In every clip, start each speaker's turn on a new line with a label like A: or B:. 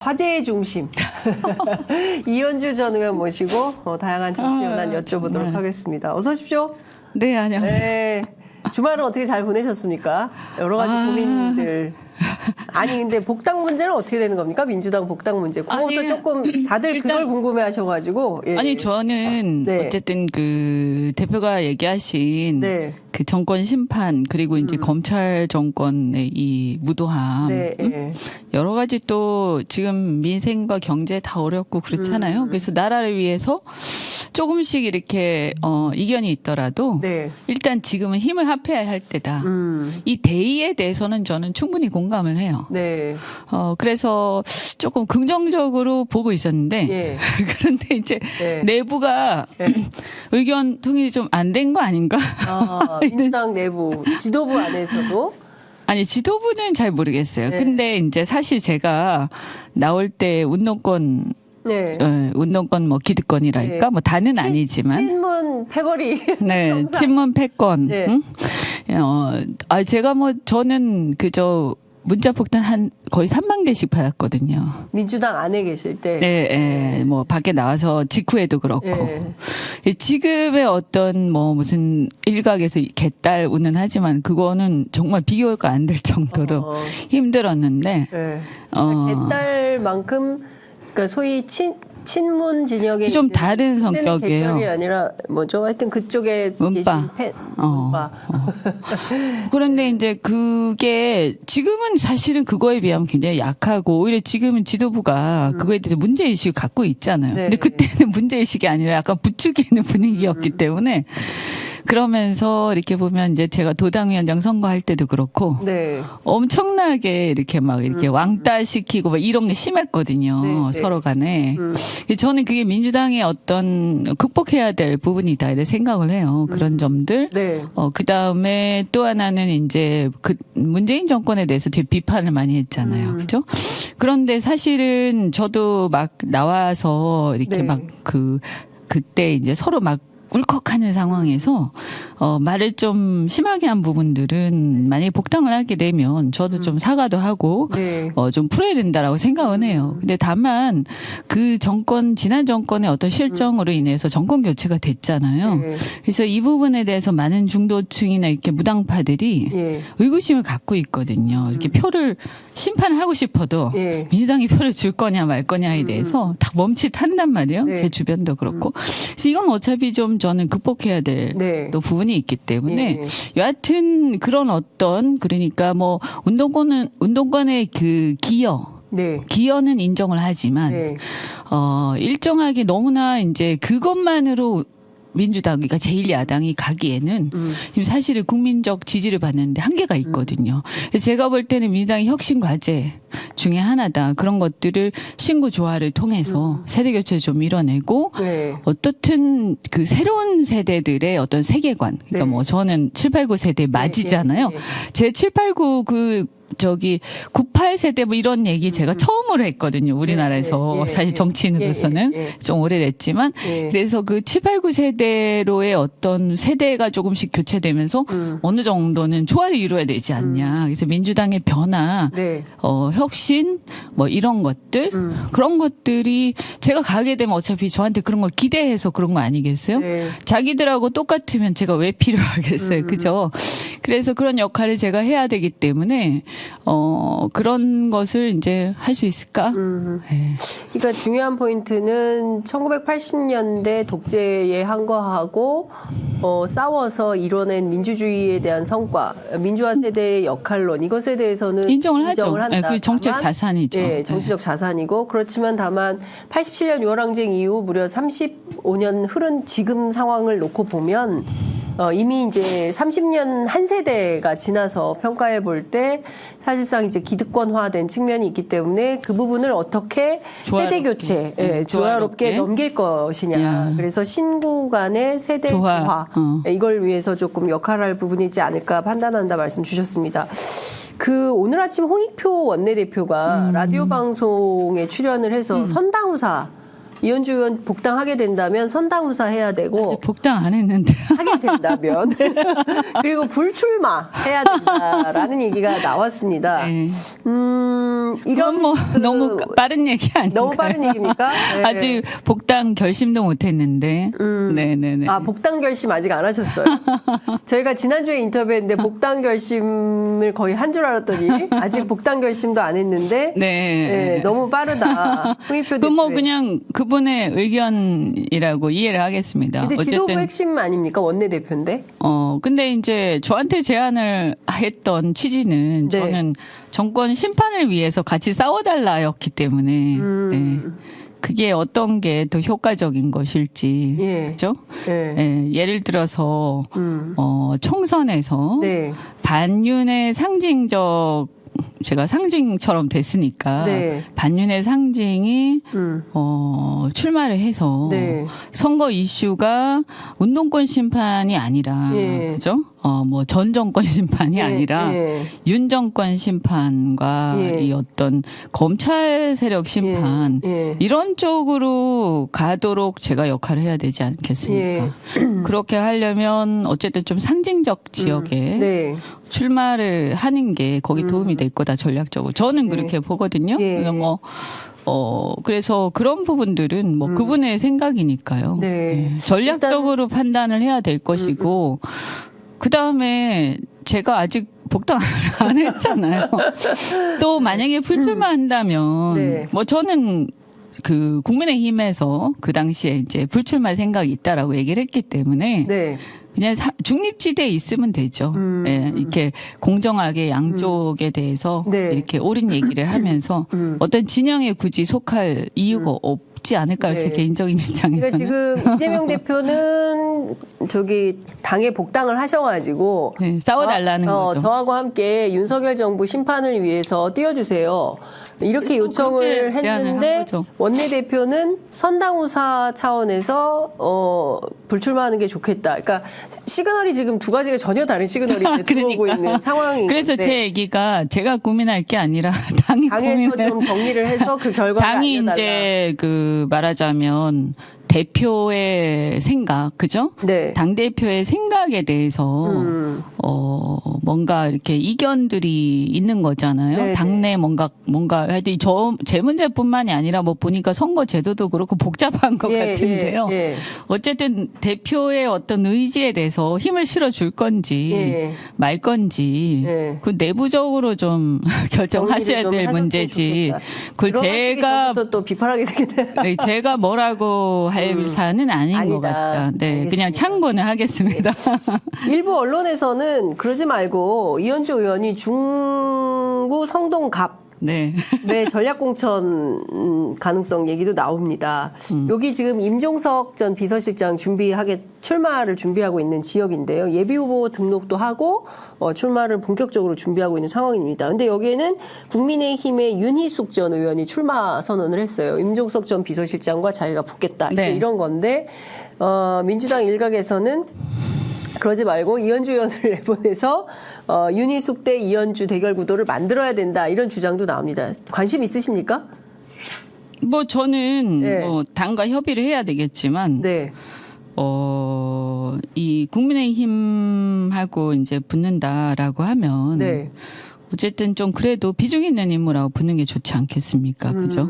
A: 화제의 중심 이현주 전 의원 모시고 다양한 정치 현안 여쭤보도록 하겠습니다. 어서 오십시오.
B: 네, 안녕하세요.
A: 네. 주말은 어떻게 잘 보내셨습니까? 여러 가지 고민들. 아니 근데 복당 문제는 어떻게 되는 겁니까? 민주당 복당 문제. 그것도 조금 다들 그걸 궁금해하셔가지고. 예.
B: 아니 저는
A: 네.
B: 어쨌든 그 대표가 얘기하신
A: 네.
B: 그 정권 심판 그리고 이제 검찰 정권의 이 무도함
A: 네. 예.
B: 여러 가지 또 지금 민생과 경제 다 어렵고 그렇잖아요. 그래서 나라를 위해서 조금씩 이렇게 이견이 있더라도
A: 네.
B: 일단 지금은 힘을 합해야 할 때다. 이 대의에 대해서는 저는 충분히 공감을 해요.
A: 네.
B: 그래서 조금 긍정적으로 보고 있었는데
A: 예.
B: 그런데 이제
A: 네.
B: 내부가 의견 통일이 좀 안 된 거 아닌가?
A: 민주당 내부 지도부 안에서도
B: 아니 지도부는 잘 모르겠어요.
A: 네.
B: 근데 이제 사실 제가 나올 때 운동권
A: 네.
B: 운동권 뭐 기득권이랄까
A: 네.
B: 뭐 다는 아니지만
A: 친문 패거리
B: 네
A: 정상.
B: 친문 패권.
A: 네.
B: 응? 제가 뭐 저는 그저 문자 폭탄 한 거의 3만 개씩 받았거든요.
A: 민주당 안에 계실 때.
B: 네, 뭐 밖에 나와서 직후에도 그렇고 지금의 어떤 뭐 무슨 일각에서 개딸 운운하지만 그거는 정말 비교가 안 될 정도로 힘들었는데
A: 네. 개딸만큼 그러니까 소위 친문 진영의
B: 좀 다른 성격이에요.
A: 개딸이 아니라 뭐죠? 하여튼 그쪽에
B: 문파.
A: 계신 문파.
B: 그런데 이제 그게 지금은 사실은 그거에 비하면 굉장히 약하고 오히려 지금은 지도부가 그거에 대해서 문제의식을 갖고 있잖아요.
A: 네.
B: 근데 그때는 문제의식이 아니라 약간 부추기는 분위기였기 때문에 그러면서 이렇게 보면 이제 제가 도당위원장 선거할 때도 그렇고
A: 네.
B: 엄청나게 이렇게 막 이렇게 왕따 시키고 막 이런 게 심했거든요.
A: 네, 네.
B: 서로 간에. 저는 그게 민주당의 어떤 극복해야 될 부분이다 이렇게 생각을 해요. 그런 점들.
A: 네.
B: 그 다음에 또 하나는 이제 그 문재인 정권에 대해서 되게 비판을 많이 했잖아요. 그죠? 그런데 사실은 저도 막 나와서 이렇게
A: 네.
B: 막 그때 이제 서로 막 울컥하는 상황에서 말을 좀 심하게 한 부분들은 만약에 복당을 하게 되면 저도 좀 사과도 하고
A: 네.
B: 좀 풀어야 된다라고 생각은 해요. 근데 다만 그 지난 정권의 어떤 실정으로 인해서 정권 교체가 됐잖아요.
A: 네.
B: 그래서 이 부분에 대해서 많은 중도층이나 이렇게 무당파들이
A: 예.
B: 의구심을 갖고 있거든요. 이렇게 표를 심판을 하고 싶어도
A: 예.
B: 민주당이 표를 줄 거냐 말 거냐에 대해서 다 멈칫한단 말이에요.
A: 네.
B: 제 주변도 그렇고. 그래서 이건 어차피 좀 저는 극복해야 될
A: 네.
B: 또 부분이 있기 때문에
A: 예.
B: 여하튼 그런 그러니까 뭐 운동권의 그
A: 네.
B: 기여는 인정을 하지만
A: 네.
B: 일정하게 너무나 이제 그것만으로 민주당, 그러니까 제1야당이 가기에는 지금 사실은 국민적 지지를 받는데 한계가 있거든요. 그래서 제가 볼 때는 민주당의 혁신 과제 중에 하나다. 그런 것들을 신구 조화를 통해서 세대 교체를 좀 밀어내고
A: 네.
B: 어떻든 그 새로운 세대들의 어떤 세계관. 그러니까
A: 네.
B: 뭐 저는 7, 8, 9세대 맞이잖아요.
A: 네.
B: 제 7, 8, 9 98세대 뭐 이런 얘기 제가 처음으로 했거든요. 우리나라에서. 사실 정치인으로서는 좀 오래됐지만. 그래서 그 7, 8, 9세대로의 어떤 세대가 조금씩 교체되면서 어느 정도는 조화를 이루어야 되지 않냐. 그래서 민주당의 변화,
A: 네.
B: 혁신, 뭐 이런 것들. 그런 것들이 제가 가게 되면 어차피 저한테 그런 걸 기대해서 그런 거 아니겠어요?
A: 네.
B: 자기들하고 똑같으면 제가 왜 필요하겠어요. 그죠? 그래서 그런 역할을 제가 해야 되기 때문에 그런 것을 이제 할 수 있을까? 네.
A: 그러니까 중요한 포인트는 1980년대 독재에 항거하고 싸워서 이뤄낸 민주주의에 대한 성과, 민주화 세대의 역할론 이것에 대해서는
B: 인정을 하죠.
A: 한다.
B: 네, 그게 정책 자산이죠.
A: 네, 정치적 자산이고 그렇지만 다만 87년 6월 항쟁 이후 무려 35년 흐른 지금 상황을 놓고 보면 이미 이제 30년 한 세대가 지나서 평가해 볼 때 사실상 이제 기득권화된 측면이 있기 때문에 그 부분을 어떻게 세대 교체, 조화롭게 넘길 것이냐. 그래서 신구 간의 세대 조화, 이걸 위해서 조금 역할할 부분이 있지 않을까 판단한다 말씀 주셨습니다. 오늘 아침 홍익표 원내대표가 라디오 방송에 출연을 해서 선당후사 이현주 의원 복당하게 된다면 선당후사 해야 되고
B: 아직 복당 안 했는데
A: 하게 된다면 그리고 불출마 해야 된다라는 얘기가 나왔습니다.
B: 이런 뭐 너무 빠른 얘기 아닌가요?
A: 너무 빠른 얘기입니까? 네.
B: 아직 복당 결심도 못했는데. 네네네.
A: 아, 복당 결심 아직 안 하셨어요. 저희가 지난주에 인터뷰했는데 복당 결심을 거의 한 줄 알았더니 아직 복당 결심도 안 했는데
B: 네.
A: 너무 빠르다. 홍익표 대표.
B: 뭐 그냥 그분의 의견이라고 이해를 하겠습니다.
A: 근데 지도부
B: 어쨌든
A: 핵심 아닙니까? 원내대표인데.
B: 근데 이제 저한테 제안을 했던 취지는
A: 네.
B: 저는 정권 심판을 위해서 같이 싸워달라였기 때문에 네. 그게 어떤 게 더 효과적인 것일지 그죠? 예를 들어서 총선에서
A: 네.
B: 반윤의 상징적 제가 상징처럼 됐으니까
A: 네.
B: 반윤의 상징이 출마를 해서
A: 네.
B: 선거 이슈가 운동권 심판이 아니라 그죠? 뭐 전 정권 심판이 아니라 윤 정권 심판과 이 어떤 검찰 세력 심판 이런 쪽으로 가도록 제가 역할을 해야 되지 않겠습니까? 그렇게 하려면 어쨌든 좀 상징적 지역에 출마를 하는 게 거기 도움이 될 거다 전략적으로 저는 그렇게 보거든요. 그래서 뭐 그래서 그런 부분들은 뭐 그분의 생각이니까요. 전략적으로 판단을 해야 될 것이고 그 다음에 제가 아직 복당 안 했잖아요. 또 만약에 불출마한다면 뭐 저는 그 국민의힘에서 그 당시에 이제 불출마 생각이 있다라고 얘기를 했기 때문에 그냥 중립지대에 있으면 되죠. 이렇게 공정하게 양쪽에 대해서 이렇게 옳은 얘기를 하면서 어떤 진영에 굳이 속할 이유가 없지 않을까요? 제 개인적인 입장에서는.
A: 그러니까 지금 이재명 대표는 저기 당에 복당을 하셔가지고
B: 싸워달라는 거죠.
A: 저하고 함께 윤석열 정부 심판을 위해서 뛰어주세요. 이렇게 요청을 했는데 원내대표는 선당우사 차원에서 불출마하는 게 좋겠다. 그러니까 시그널이 지금 두 가지가 전혀 다른 시그널이 들어오고 있는 상황인
B: 그래서
A: 건데.
B: 제 얘기가 제가 고민할 게 아니라 당이
A: 당에서 좀 정리를 해서 그 결과를
B: 당이
A: 알려달라.
B: 이제 그 말하자면 대표의 생각, 그죠? 당 대표의 생각에 대해서 뭔가 이렇게 이견들이 있는 거잖아요. 당내 뭔가 하여튼 제 문제뿐만이 아니라 뭐 보니까 선거 제도도 그렇고 복잡한 것 같은데요. 어쨌든 대표의 어떤 의지에 대해서 힘을 실어줄 건지 말 건지 그 내부적으로 좀 결정하셔야 될 문제지. 그걸 제가
A: 또 비판하게 생겼네.
B: 제가 뭐라고 할 사안은 아닌 것 같다. 그냥 참고는 하겠습니다.
A: 일부 언론에서는 그러지 말고 이현주 의원이 중구 성동갑 전략공천 가능성 얘기도 나옵니다. 여기 지금 임종석 전 비서실장 출마를 준비하고 있는 지역인데요. 예비후보 등록도 하고 출마를 본격적으로 준비하고 있는 상황입니다. 근데 여기에는 국민의힘의 윤희숙 전 의원이 출마 선언을 했어요. 임종석 전 비서실장과 자기가 붙겠다. 이런 건데 민주당 일각에서는 그러지 말고 이현주 의원을 내보내서 윤희숙 대 이현주 대결 구도를 만들어야 된다. 이런 주장도 나옵니다. 관심 있으십니까?
B: 뭐 저는 뭐 당과 협의를 해야 되겠지만 이 국민의힘하고 이제 붙는다라고 하면 어쨌든 좀 그래도 비중 있는 인물하고 붙는 게 좋지 않겠습니까? 그죠?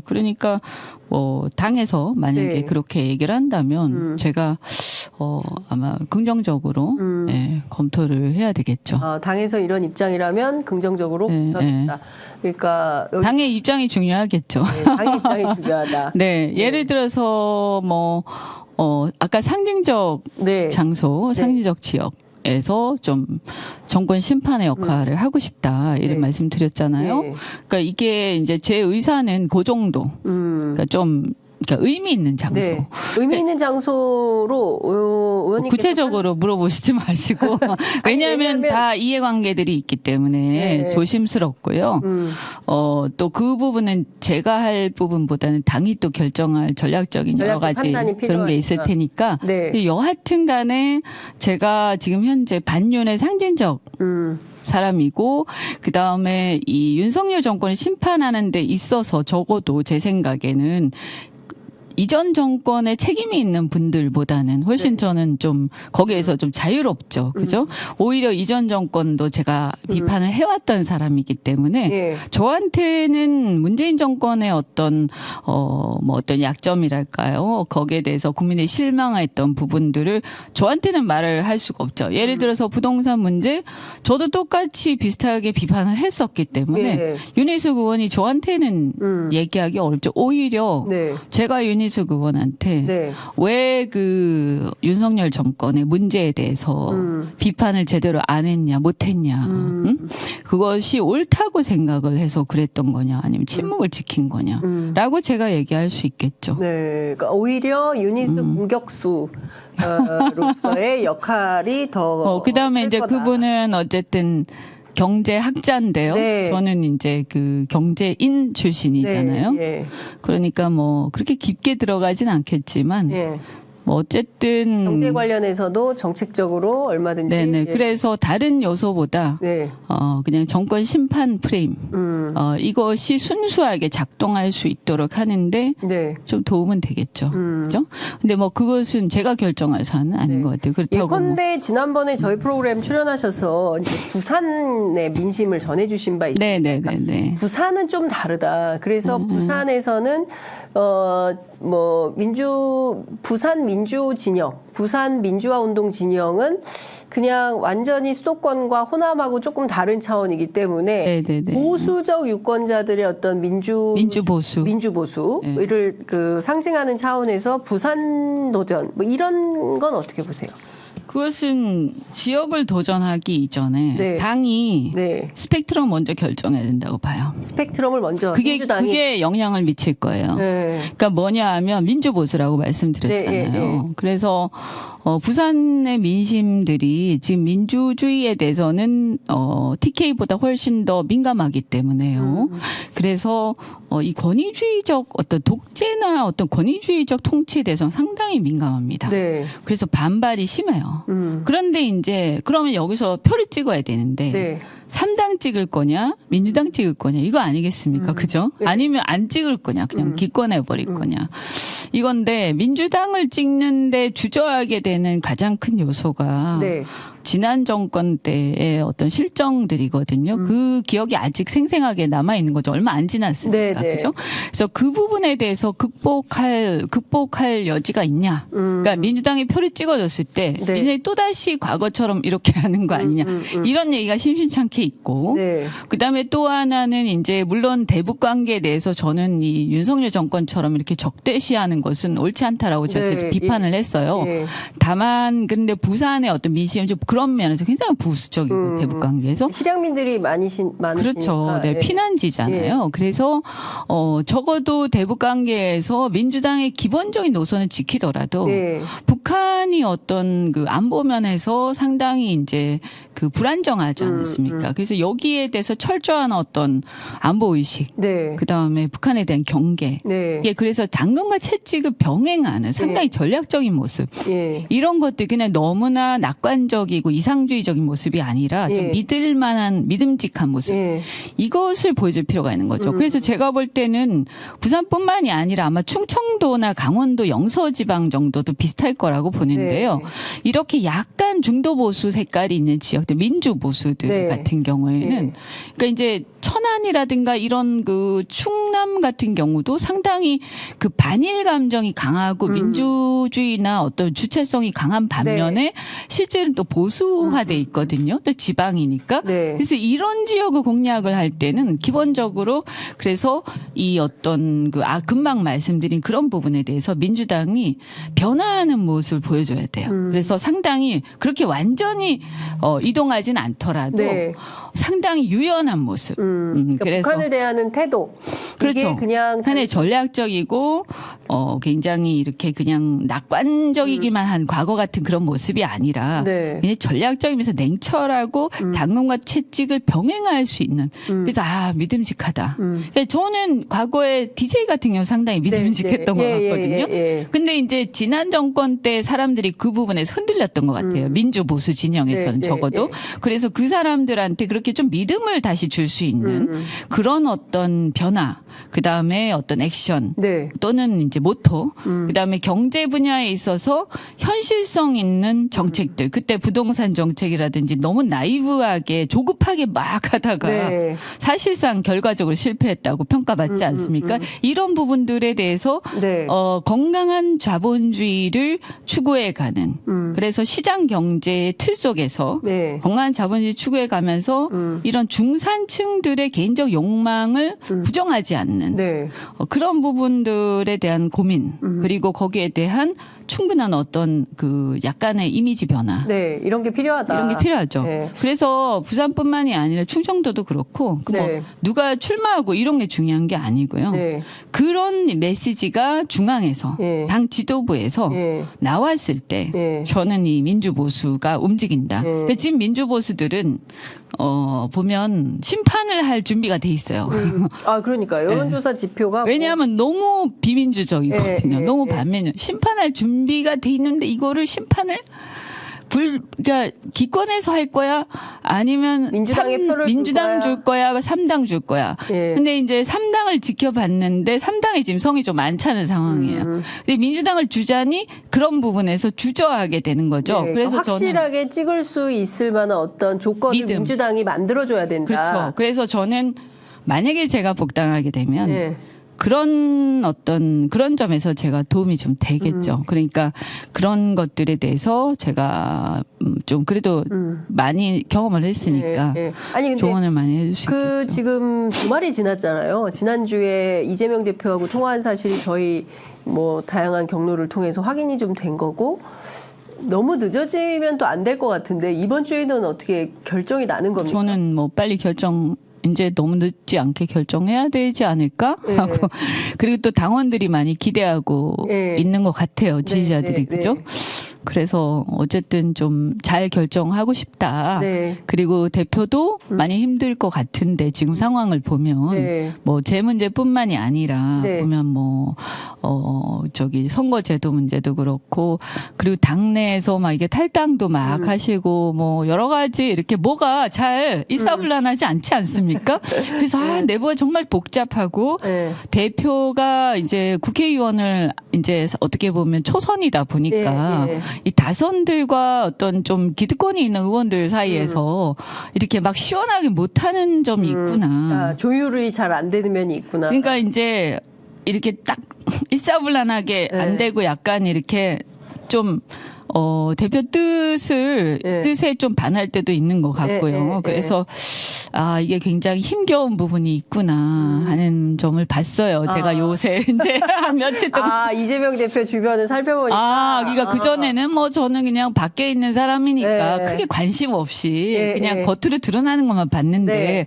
B: 그러니까 뭐 당에서 만약에 그렇게 얘기를 한다면 제가 아마 긍정적으로 검토를 해야 되겠죠.
A: 당에서 이런 입장이라면 긍정적으로 검토한다. 그러니까
B: 당의 입장이 중요하겠죠.
A: 당의 입장이 중요하다.
B: 예를 들어서 뭐 아까 상징적 장소, 상징적 지역. 에서 좀 정권 심판의 역할을 하고 싶다 이런 말씀 드렸잖아요. 그러니까 이게 이제 제 의사는 그 정도. 그러니까 좀 그러니까 의미 있는 장소.
A: 의미 있는 장소로 의원님께서
B: 구체적으로 물어보시지 마시고 왜냐하면 다 이해관계들이 있기 때문에 조심스럽고요. 또 그 부분은 제가 할 부분보다는 당이 또 결정할 전략적인 여러 가지 그런 게 있을 테니까 여하튼간에 제가 지금 현재 반윤의 상징적 사람이고 그 다음에 이 윤석열 정권을 심판하는 데 있어서 적어도 제 생각에는 이전 정권에 책임이 있는 분들보다는 훨씬
A: 네.
B: 저는 좀 거기에서 좀 자유롭죠. 그죠? 오히려 이전 정권도 제가 비판을 해왔던 사람이기 때문에
A: 예.
B: 저한테는 문재인 정권의 어떤 뭐 어떤 약점이랄까요? 거기에 대해서 국민이 실망했던 부분들을 저한테는 말을 할 수가 없죠. 예를 들어서 부동산 문제 저도 똑같이 비슷하게 비판을 했었기 때문에
A: 예.
B: 윤희숙 의원이 저한테는 얘기하기 어렵죠. 오히려
A: 네.
B: 제가 윤희숙 의원한테
A: 네.
B: 왜 그 윤석열 정권의 문제에 대해서 비판을 제대로 안 했냐, 못 했냐. 응? 그것이 옳다고 생각을 해서 그랬던 거냐, 아니면 침묵을 지킨 거냐. 라고 제가 얘기할 수 있겠죠.
A: 네. 그러니까 오히려 유니스 공격수로서의 역할이 더.
B: 그다음에
A: 클
B: 이제
A: 거다.
B: 그분은 어쨌든 경제학자인데요.
A: 네.
B: 저는 이제 그 경제인 출신이잖아요.
A: 네. 예.
B: 그러니까 뭐 그렇게 깊게 들어가진 않겠지만
A: 예.
B: 뭐 어쨌든
A: 경제 관련해서도 정책적으로 얼마든지.
B: 네네.
A: 예.
B: 그래서 다른 요소보다
A: 네.
B: 그냥 정권 심판 프레임 이것이 순수하게 작동할 수 있도록 하는데
A: 네.
B: 좀 도움은 되겠죠. 그죠? 근데 뭐 그것은 제가 결정할 사안은 아닌
A: 네.
B: 것 같아요. 그렇다고 뭐.
A: 예컨대 지난번에 저희 프로그램 출연하셔서 이제 부산의 민심을 전해주신 바 있습니다.
B: 네네네네.
A: 부산은 좀 다르다. 그래서 부산에서는 부산 민주 진영, 부산 민주화 운동 진영은 그냥 완전히 수도권과 호남하고 조금 다른 차원이기 때문에
B: 네네네.
A: 보수적 유권자들의 어떤 민주
B: 보수.
A: 보수를 그 상징하는 차원에서 부산 도전 뭐 이런 건 어떻게 보세요?
B: 그것은 지역을 도전하기 이전에
A: 네.
B: 당이
A: 네.
B: 스펙트럼 먼저 결정해야 된다고 봐요.
A: 스펙트럼을 먼저
B: 그게
A: 민주당이
B: 영향을 미칠 거예요.
A: 네.
B: 그러니까 뭐냐 하면 민주보수라고 말씀드렸잖아요.
A: 네, 네.
B: 그래서 부산의 민심들이 지금 민주주의에 대해서는 TK보다 훨씬 더 민감하기 때문에요. 그래서 이 권위주의적 어떤 독재나 어떤 권위주의적 통치에 대해서 상당히 민감합니다.
A: 네.
B: 그래서 반발이 심해요. 그런데 이제 그러면 여기서 표를 찍어야 되는데
A: 네.
B: 3당 찍을 거냐, 민주당 찍을 거냐, 이거 아니겠습니까? 그죠?
A: 네.
B: 아니면 안 찍을 거냐, 그냥 기권해 버릴 거냐. 이건데, 민주당을 찍는데 주저하게 되는 가장 큰 요소가
A: 네.
B: 지난 정권 때의 어떤 실정들이거든요. 그 기억이 아직 생생하게 남아있는 거죠. 얼마 안 지났으니까.
A: 네, 네.
B: 그죠? 그래서 그 부분에 대해서 극복할 여지가 있냐. 그러니까 민주당이 표를 찍어줬을 때,
A: 네.
B: 민주당이 또다시 과거처럼 이렇게 하는 거 아니냐. 이런 얘기가 심심찮게 있고.
A: 네.
B: 그 다음에 또 하나는 이제 물론 대북 관계에 대해서 저는 이 윤석열 정권처럼 이렇게 적대시하는 것은 옳지 않다라고 제가
A: 네,
B: 계속 비판을 했어요.
A: 예.
B: 다만 근데 부산의 어떤 민심은 좀 그런 면에서 굉장히 보수적이고 대북 관계에서
A: 실향민들이 많으시니까.
B: 그렇죠. 네,
A: 예.
B: 피난지잖아요. 그래서 적어도 대북 관계에서 민주당의 기본적인 노선을 지키더라도
A: 예.
B: 북한이 어떤 그 안보 면에서 상당히 이제 그 불안정하지 않습니까? 그래서 여기에 대해서 철저한 어떤 안보 의식,
A: 네.
B: 그 다음에 북한에 대한 경계.
A: 네.
B: 예, 그래서 당근과 채찍을 병행하는 상당히 전략적인 모습.
A: 예.
B: 이런 것들 그냥 너무나 낙관적이고 이상주의적인 모습이 아니라 좀
A: 예.
B: 믿을만한 믿음직한 모습.
A: 예.
B: 이것을 보여줄 필요가 있는 거죠. 그래서 제가 볼 때는 부산뿐만이 아니라 아마 충청도나 강원도 영서지방 정도도 비슷할 거라고 보는데요.
A: 네.
B: 이렇게 약간 중도 보수 색깔이 있는 지역들, 민주 보수들
A: 네.
B: 같은 경우에는
A: 네.
B: 그러니까 이제 천안이라든가 이런 그 충남 같은 경우도 상당히 그 반일 감정이 강하고 민주주의나 어떤 주체성이 강한 반면에 실제는 또 보수화돼 있거든요. 또 지방이니까.
A: 네.
B: 그래서 이런 지역을 공략을 할 때는 기본적으로 그래서 이 어떤 그 금방 말씀드린 그런 부분에 대해서 민주당이 변화하는 모습을 보여줘야 돼요. 그래서 상당히 그렇게 완전히 이동하진 않더라도
A: 네.
B: 상당히 유연한 모습.
A: 그러니까
B: 그래서
A: 북한에 대한 태도.
B: 그렇죠.
A: 이게 그냥
B: 상당히 전략적이고 굉장히 이렇게 그냥 낙관적이기만 한 과거 같은 그런 모습이 아니라
A: 네.
B: 그냥 전략적이면서 냉철하고 당근과 채찍을 병행할 수 있는 그래서 믿음직하다. 그러니까 저는 과거에 DJ 같은 경우 상당히 믿음직했던 것 같거든요. 근데 이제 지난 정권 때 사람들이 그 부분에서 흔들렸던 것 같아요. 민주 보수 진영에서는
A: 네,
B: 적어도. 그래서 그 사람들한테 그렇게 좀 믿음을 다시 줄 수 있는 그런 어떤 변화, 그 다음에 어떤 액션
A: 네.
B: 또는 이제 이제 모토, 그다음에 경제 분야에 있어서 현실성 있는 정책들. 그때 부동산 정책이라든지 너무 나이브하게 조급하게 막 하다가
A: 네.
B: 사실상 결과적으로 실패했다고 평가받지 않습니까? 이런 부분들에 대해서
A: 네.
B: 건강한 자본주의를 추구해가는. 그래서 시장 경제의 틀 속에서
A: 네.
B: 건강한 자본주의 추구해 가면서 이런 중산층들의 개인적 욕망을 부정하지 않는
A: 네.
B: 그런 부분들에 대한 고민 그리고 거기에 대한 충분한 어떤 그 약간의 이미지 변화
A: 네. 이런 게 필요하다.
B: 이런 게 필요하죠.
A: 네.
B: 그래서 부산뿐만이 아니라 충청도도 그렇고 그 뭐
A: 네.
B: 누가 출마하고 이런 게 중요한 게 아니고요.
A: 네.
B: 그런 메시지가 중앙에서
A: 네.
B: 당 지도부에서
A: 네.
B: 나왔을 때
A: 네.
B: 저는 이 민주보수가 움직인다.
A: 네.
B: 근데 지금 민주보수들은 보면 심판을 할 준비가 돼 있어요.
A: 아, 그러니까 여론조사 지표가
B: 왜냐하면 너무 비민주적이거든요.
A: 예, 예,
B: 너무
A: 예.
B: 반민주. 심판할 준비가 돼 있는데 이거를 심판을 그러니까 기권해서 할 거야? 아니면
A: 민주당에 표를
B: 민주당 줄 거야? 3당 줄 거야?
A: 예.
B: 근데 이제 3당을 지켜봤는데 3당이 지금 성이 좀 안 차는 상황이에요. 근데 민주당을 주자니 그런 부분에서 주저하게 되는 거죠.
A: 네,
B: 그래서
A: 확실하게 찍을 수 있을 만한 어떤 조건을
B: 믿음.
A: 민주당이 만들어줘야 된다.
B: 그렇죠. 그래서 저는 만약에 제가 복당하게 되면
A: 네.
B: 그런 점에서 제가 도움이 좀 되겠죠. 그러니까 그런 것들에 대해서 제가 좀 그래도 많이 경험을 했으니까
A: 예, 예. 아니 근데
B: 조언을 많이 해줄 수
A: 그
B: 있겠죠.
A: 지금 주말이 지났잖아요. 지난주에 이재명 대표하고 통화한 사실이 저희 뭐 다양한 경로를 통해서 확인이 좀 된 거고 너무 늦어지면 또 안 될 것 같은데 이번 주에는 어떻게 결정이 나는 겁니까?
B: 저는 뭐 빨리 이제 너무 늦지 않게 결정해야 되지 않을까
A: 예.
B: 하고 그리고 또 당원들이 많이 기대하고
A: 예.
B: 있는 것 같아요. 지지자들이
A: 네,
B: 그죠?
A: 네.
B: 그래서 어쨌든 좀 잘 결정하고 싶다.
A: 네.
B: 그리고 대표도 많이 힘들 것 같은데 지금 상황을 보면
A: 네.
B: 뭐 제 문제뿐만이 아니라
A: 네.
B: 보면 뭐 선거제도 문제도 그렇고 그리고 당내에서 막 이게 탈당도 막 하시고 뭐 여러 가지 이렇게 뭐가 잘 일사불란하지 않지 않습니까? 그래서 내부가 정말 복잡하고
A: 네.
B: 대표가 이제 국회의원을 이제 어떻게 보면 초선이다 보니까
A: 예, 예.
B: 이 다선들과 어떤 좀 기득권이 있는 의원들 사이에서 이렇게 막 시원하게 못하는 점이 있구나.
A: 아, 조율이 잘 안 되는 면이 있구나.
B: 그러니까 이제 이렇게 딱 일사불란하게
A: 네.
B: 안 되고 약간 이렇게 좀 대표
A: 네.
B: 뜻에 좀 반할 때도 있는 것 같고요.
A: 네, 네, 네.
B: 그래서 이게 굉장히 힘겨운 부분이 있구나 하는 점을 봤어요. 제가 요새 이제 한 며칠 동안.
A: 이재명 대표 주변을 살펴보니까.
B: 그러니까 그전에는 뭐 저는 그냥 밖에 있는 사람이니까
A: 네.
B: 크게 관심 없이
A: 네,
B: 그냥
A: 네.
B: 겉으로 드러나는 것만 봤는데
A: 네.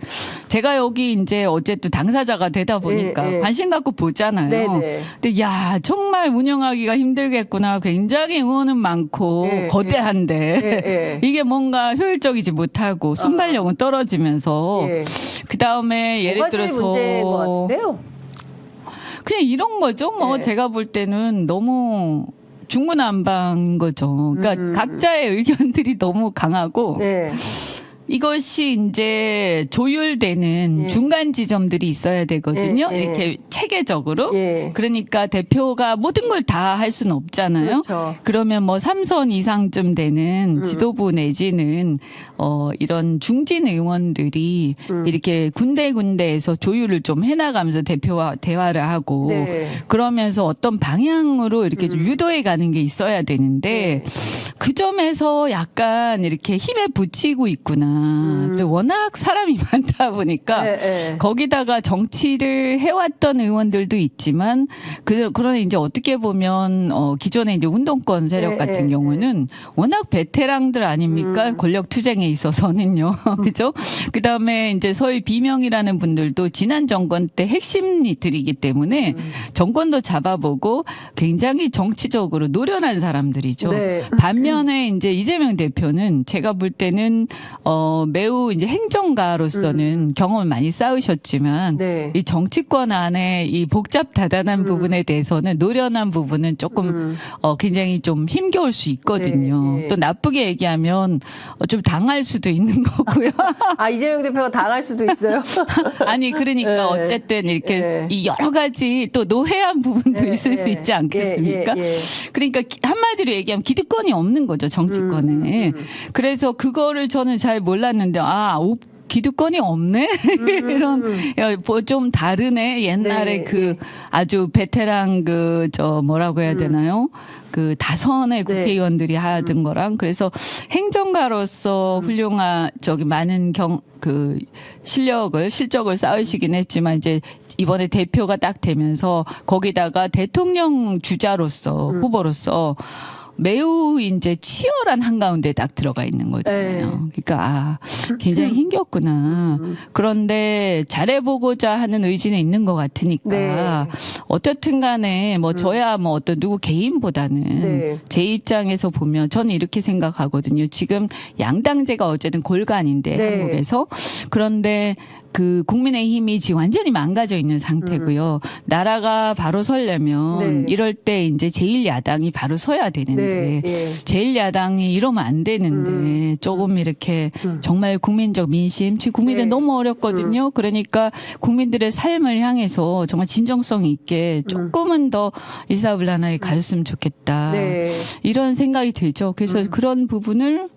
B: 제가 여기 이제 어쨌든 당사자가 되다 보니까
A: 네, 네.
B: 관심 갖고 보잖아요.
A: 네, 네.
B: 근데 정말 운영하기가 힘들겠구나. 굉장히 의원은 많고
A: 네,
B: 거대한데
A: 네.
B: 이게 뭔가 효율적이지 못하고 순발력은 떨어지면서
A: 예.
B: 그 다음에 예를
A: 뭐가 제일
B: 들어서
A: 문제인 것 같으세요?
B: 그냥 이런 거죠. 뭐
A: 네.
B: 제가 볼 때는 너무 중구난방인 거죠. 그러니까 각자의 의견들이 너무 강하고
A: 네.
B: 이것이 이제 조율되는
A: 예.
B: 중간 지점들이 있어야 되거든요.
A: 예, 예.
B: 이렇게 체계적으로.
A: 예.
B: 그러니까 대표가 모든 걸 다 할 수는 없잖아요.
A: 그렇죠.
B: 그러면 뭐 3선 이상쯤 되는 지도부 내지는 이런 중진 의원들이 이렇게 군데군데에서 조율을 좀 해나가면서 대표와 대화를 하고
A: 네.
B: 그러면서 어떤 방향으로 이렇게 좀 유도해 가는 게 있어야 되는데 그 점에서 약간 이렇게 힘에 부치고 있구나. 그리고 워낙 사람이 많다 보니까
A: 네, 네.
B: 거기다가 정치를 해왔던 의원들도 있지만 그러나 이제 어떻게 보면 기존에 이제 운동권 세력
A: 네,
B: 같은
A: 네,
B: 경우는 워낙 베테랑들 아닙니까? 권력 투쟁에 있어서는요. 그죠? 그 다음에 이제 소위 비명이라는 분들도 지난 정권 때 핵심이들이기 때문에 정권도 잡아보고 굉장히 정치적으로 노련한 사람들이죠.
A: 네.
B: 반면에 이제 이재명 대표는 제가 볼 때는 매우 이제 행정가로서는 경험을 많이 쌓으셨지만
A: 네.
B: 이 정치권 안에 이 복잡다단한 부분에 대해서는 노련한 부분은 조금 굉장히 좀 힘겨울 수 있거든요.
A: 네, 네.
B: 또 나쁘게 얘기하면 좀 당할 수도 있는 거고요.
A: 이재명 대표가 당할 수도 있어요.
B: 아니 그러니까
A: 네.
B: 어쨌든 이렇게
A: 네.
B: 이 여러 가지 또 노회한 부분도
A: 네,
B: 있을 수
A: 네.
B: 있지 않겠습니까?
A: 예, 예, 예.
B: 그러니까 한마디로 얘기하면 기득권이 없는 거죠 정치권에. 그래서 그거를 저는 잘 몰랐는데 기득권이 없네 이런 뭐 좀 다르네 옛날에
A: 네,
B: 그 아주 베테랑 뭐라고 해야 되나요? 그 다선의 국회의원들이 하던 거랑 그래서 행정가로서 훌륭한 많은 실적을 쌓으시긴 했지만 이제 이번에 대표가 딱 되면서 거기다가 대통령 주자로서 후보로서 매우 이제 치열한 한가운데 딱 들어가 있는 거잖아요. 그러니까 굉장히 힘겼구나. 그런데 잘해보고자 하는 의지는 있는 것 같으니까
A: 네.
B: 어떻든 간에 뭐 저야 뭐 어떤 누구 개인보다는
A: 네.
B: 제 입장에서 보면 저는 이렇게 생각하거든요. 지금 양당제가 어쨌든 골간인데
A: 네.
B: 한국에서 그런데 그 국민의힘이 지금 완전히 망가져 있는 상태고요. 나라가 바로 서려면
A: 네.
B: 이럴 때 이제 제1야당이 바로 서야 되는데
A: 네. 예.
B: 제1야당이 이러면 안 되는데 조금 이렇게 정말 국민적 민심, 지금 국민들
A: 네.
B: 너무 어렵거든요. 그러니까 국민들의 삶을 향해서 정말 진정성 있게 조금은 더 일사불란하게 가셨으면 좋겠다.
A: 네.
B: 이런 생각이 들죠. 그래서 그런 부분을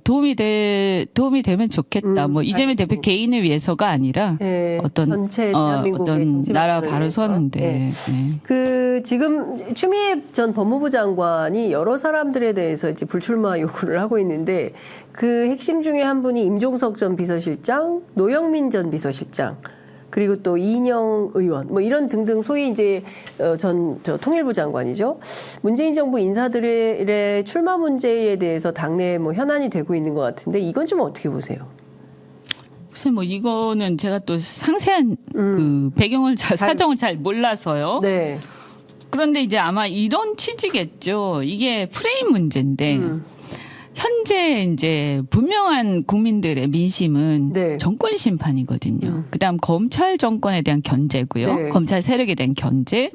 B: 도움이 되면 좋겠다. 뭐 이재명 대표 개인을 위해서가 아니라
A: 네.
B: 어떤
A: 전체 대한민국의
B: 어떤
A: 정치
B: 나라
A: 발전을
B: 바로
A: 위해서.
B: 서는데
A: 네. 그 지금 추미애 전 법무부 장관이 여러 사람들에 대해서 이제 불출마 요구를 하고 있는데 그 핵심 중에 한 분이 임종석 전 비서실장, 노영민 전 비서실장. 그리고 또 이인영 의원, 뭐 이런 등등 소위 이제 통일부 장관이죠. 문재인 정부 인사들의 출마 문제에 대해서 당내에 뭐 현안이 되고 있는 것 같은데 이건 좀 어떻게 보세요?
B: 글쎄 뭐 이거는 제가 또 상세한 그 배경을 사정을 잘 몰라서요.
A: 네.
B: 그런데 이제 아마 이런 취지겠죠. 이게 프레임 문제인데 현재 이제 분명한 국민들의 민심은
A: 네.
B: 정권 심판이거든요. 그다음 검찰 정권에 대한 견제고요.
A: 네.
B: 검찰 세력에 대한 견제.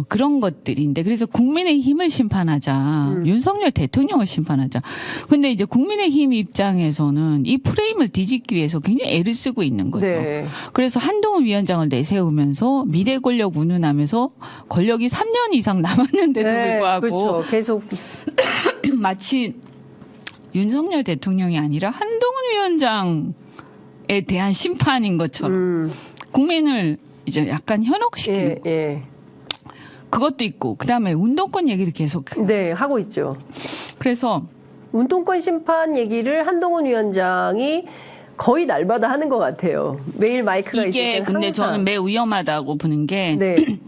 B: 그런 것들인데 그래서 국민의힘을 심판하자. 윤석열 대통령을 심판하자. 근데 이제 국민의힘 입장에서는 이 프레임을 뒤집기 위해서 굉장히 애를 쓰고 있는 거죠.
A: 네.
B: 그래서 한동훈 위원장을 내세우면서 미래 권력 운운하면서 권력이 3년 이상 남았는데도
A: 네,
B: 불구하고
A: 그렇죠. 계속
B: 마치 윤석열 대통령이 아니라 한동훈 위원장에 대한 심판인 것처럼 국민을 이제 약간 현혹시키는
A: 예, 예.
B: 그것도 있고 그다음에 운동권 얘기를 계속
A: 네, 하고 있죠.
B: 그래서
A: 운동권 심판 얘기를 한동훈 위원장이 거의 날마다 하는 것 같아요. 매일 마이크가 있을
B: 이게
A: 때
B: 근데
A: 항상.
B: 저는 매우 위험하다고 보는 게
A: 네.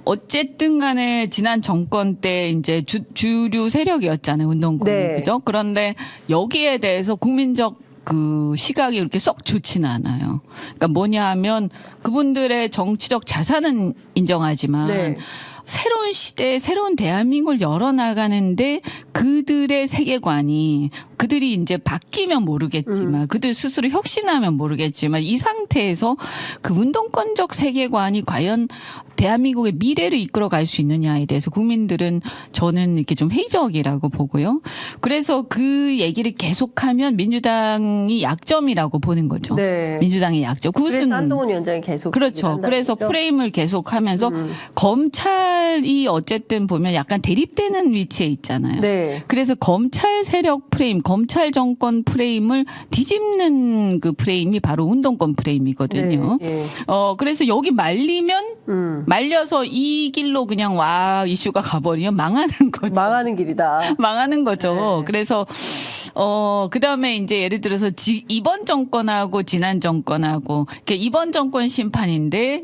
B: 어쨌든 간에 지난 정권 때 이제 주류 세력이었잖아요. 운동권이.
A: 네.
B: 그죠? 그런데 여기에 대해서 국민적 그 시각이 그렇게 썩 좋지는 않아요. 그러니까 뭐냐 하면 그분들의 정치적 자산은 인정하지만
A: 네.
B: 새로운 시대, 새로운 대한민국을 열어나가는데 그들의 세계관이 그들이 이제 바뀌면 모르겠지만 그들 스스로 혁신하면 모르겠지만 이 상태에서 그 운동권적 세계관이 과연 대한민국의 미래를 이끌어갈 수 있느냐에 대해서 국민들은 저는 이렇게 좀 회의적이라고 보고요. 그래서 그 얘기를 계속하면 민주당이 약점이라고 보는 거죠.
A: 네.
B: 민주당의 약점.
A: 그래서 한동훈 위원장이 계속
B: 그렇죠. 그래서
A: 거죠?
B: 프레임을 계속하면서 검찰이 어쨌든 보면 약간 대립되는 위치에 있잖아요.
A: 네.
B: 그래서 검찰 세력 프레임, 검찰 정권 프레임을 뒤집는 그 프레임이 바로 운동권 프레임이거든요.
A: 네, 예.
B: 그래서 여기 말리면 말려서 이 길로 그냥 이슈가 가버리면 망하는 거죠.
A: 망하는 길이다.
B: 망하는 거죠.
A: 네.
B: 그래서 그다음에 이제 예를 들어서 이번 정권하고 지난 정권하고 이번 정권 심판인데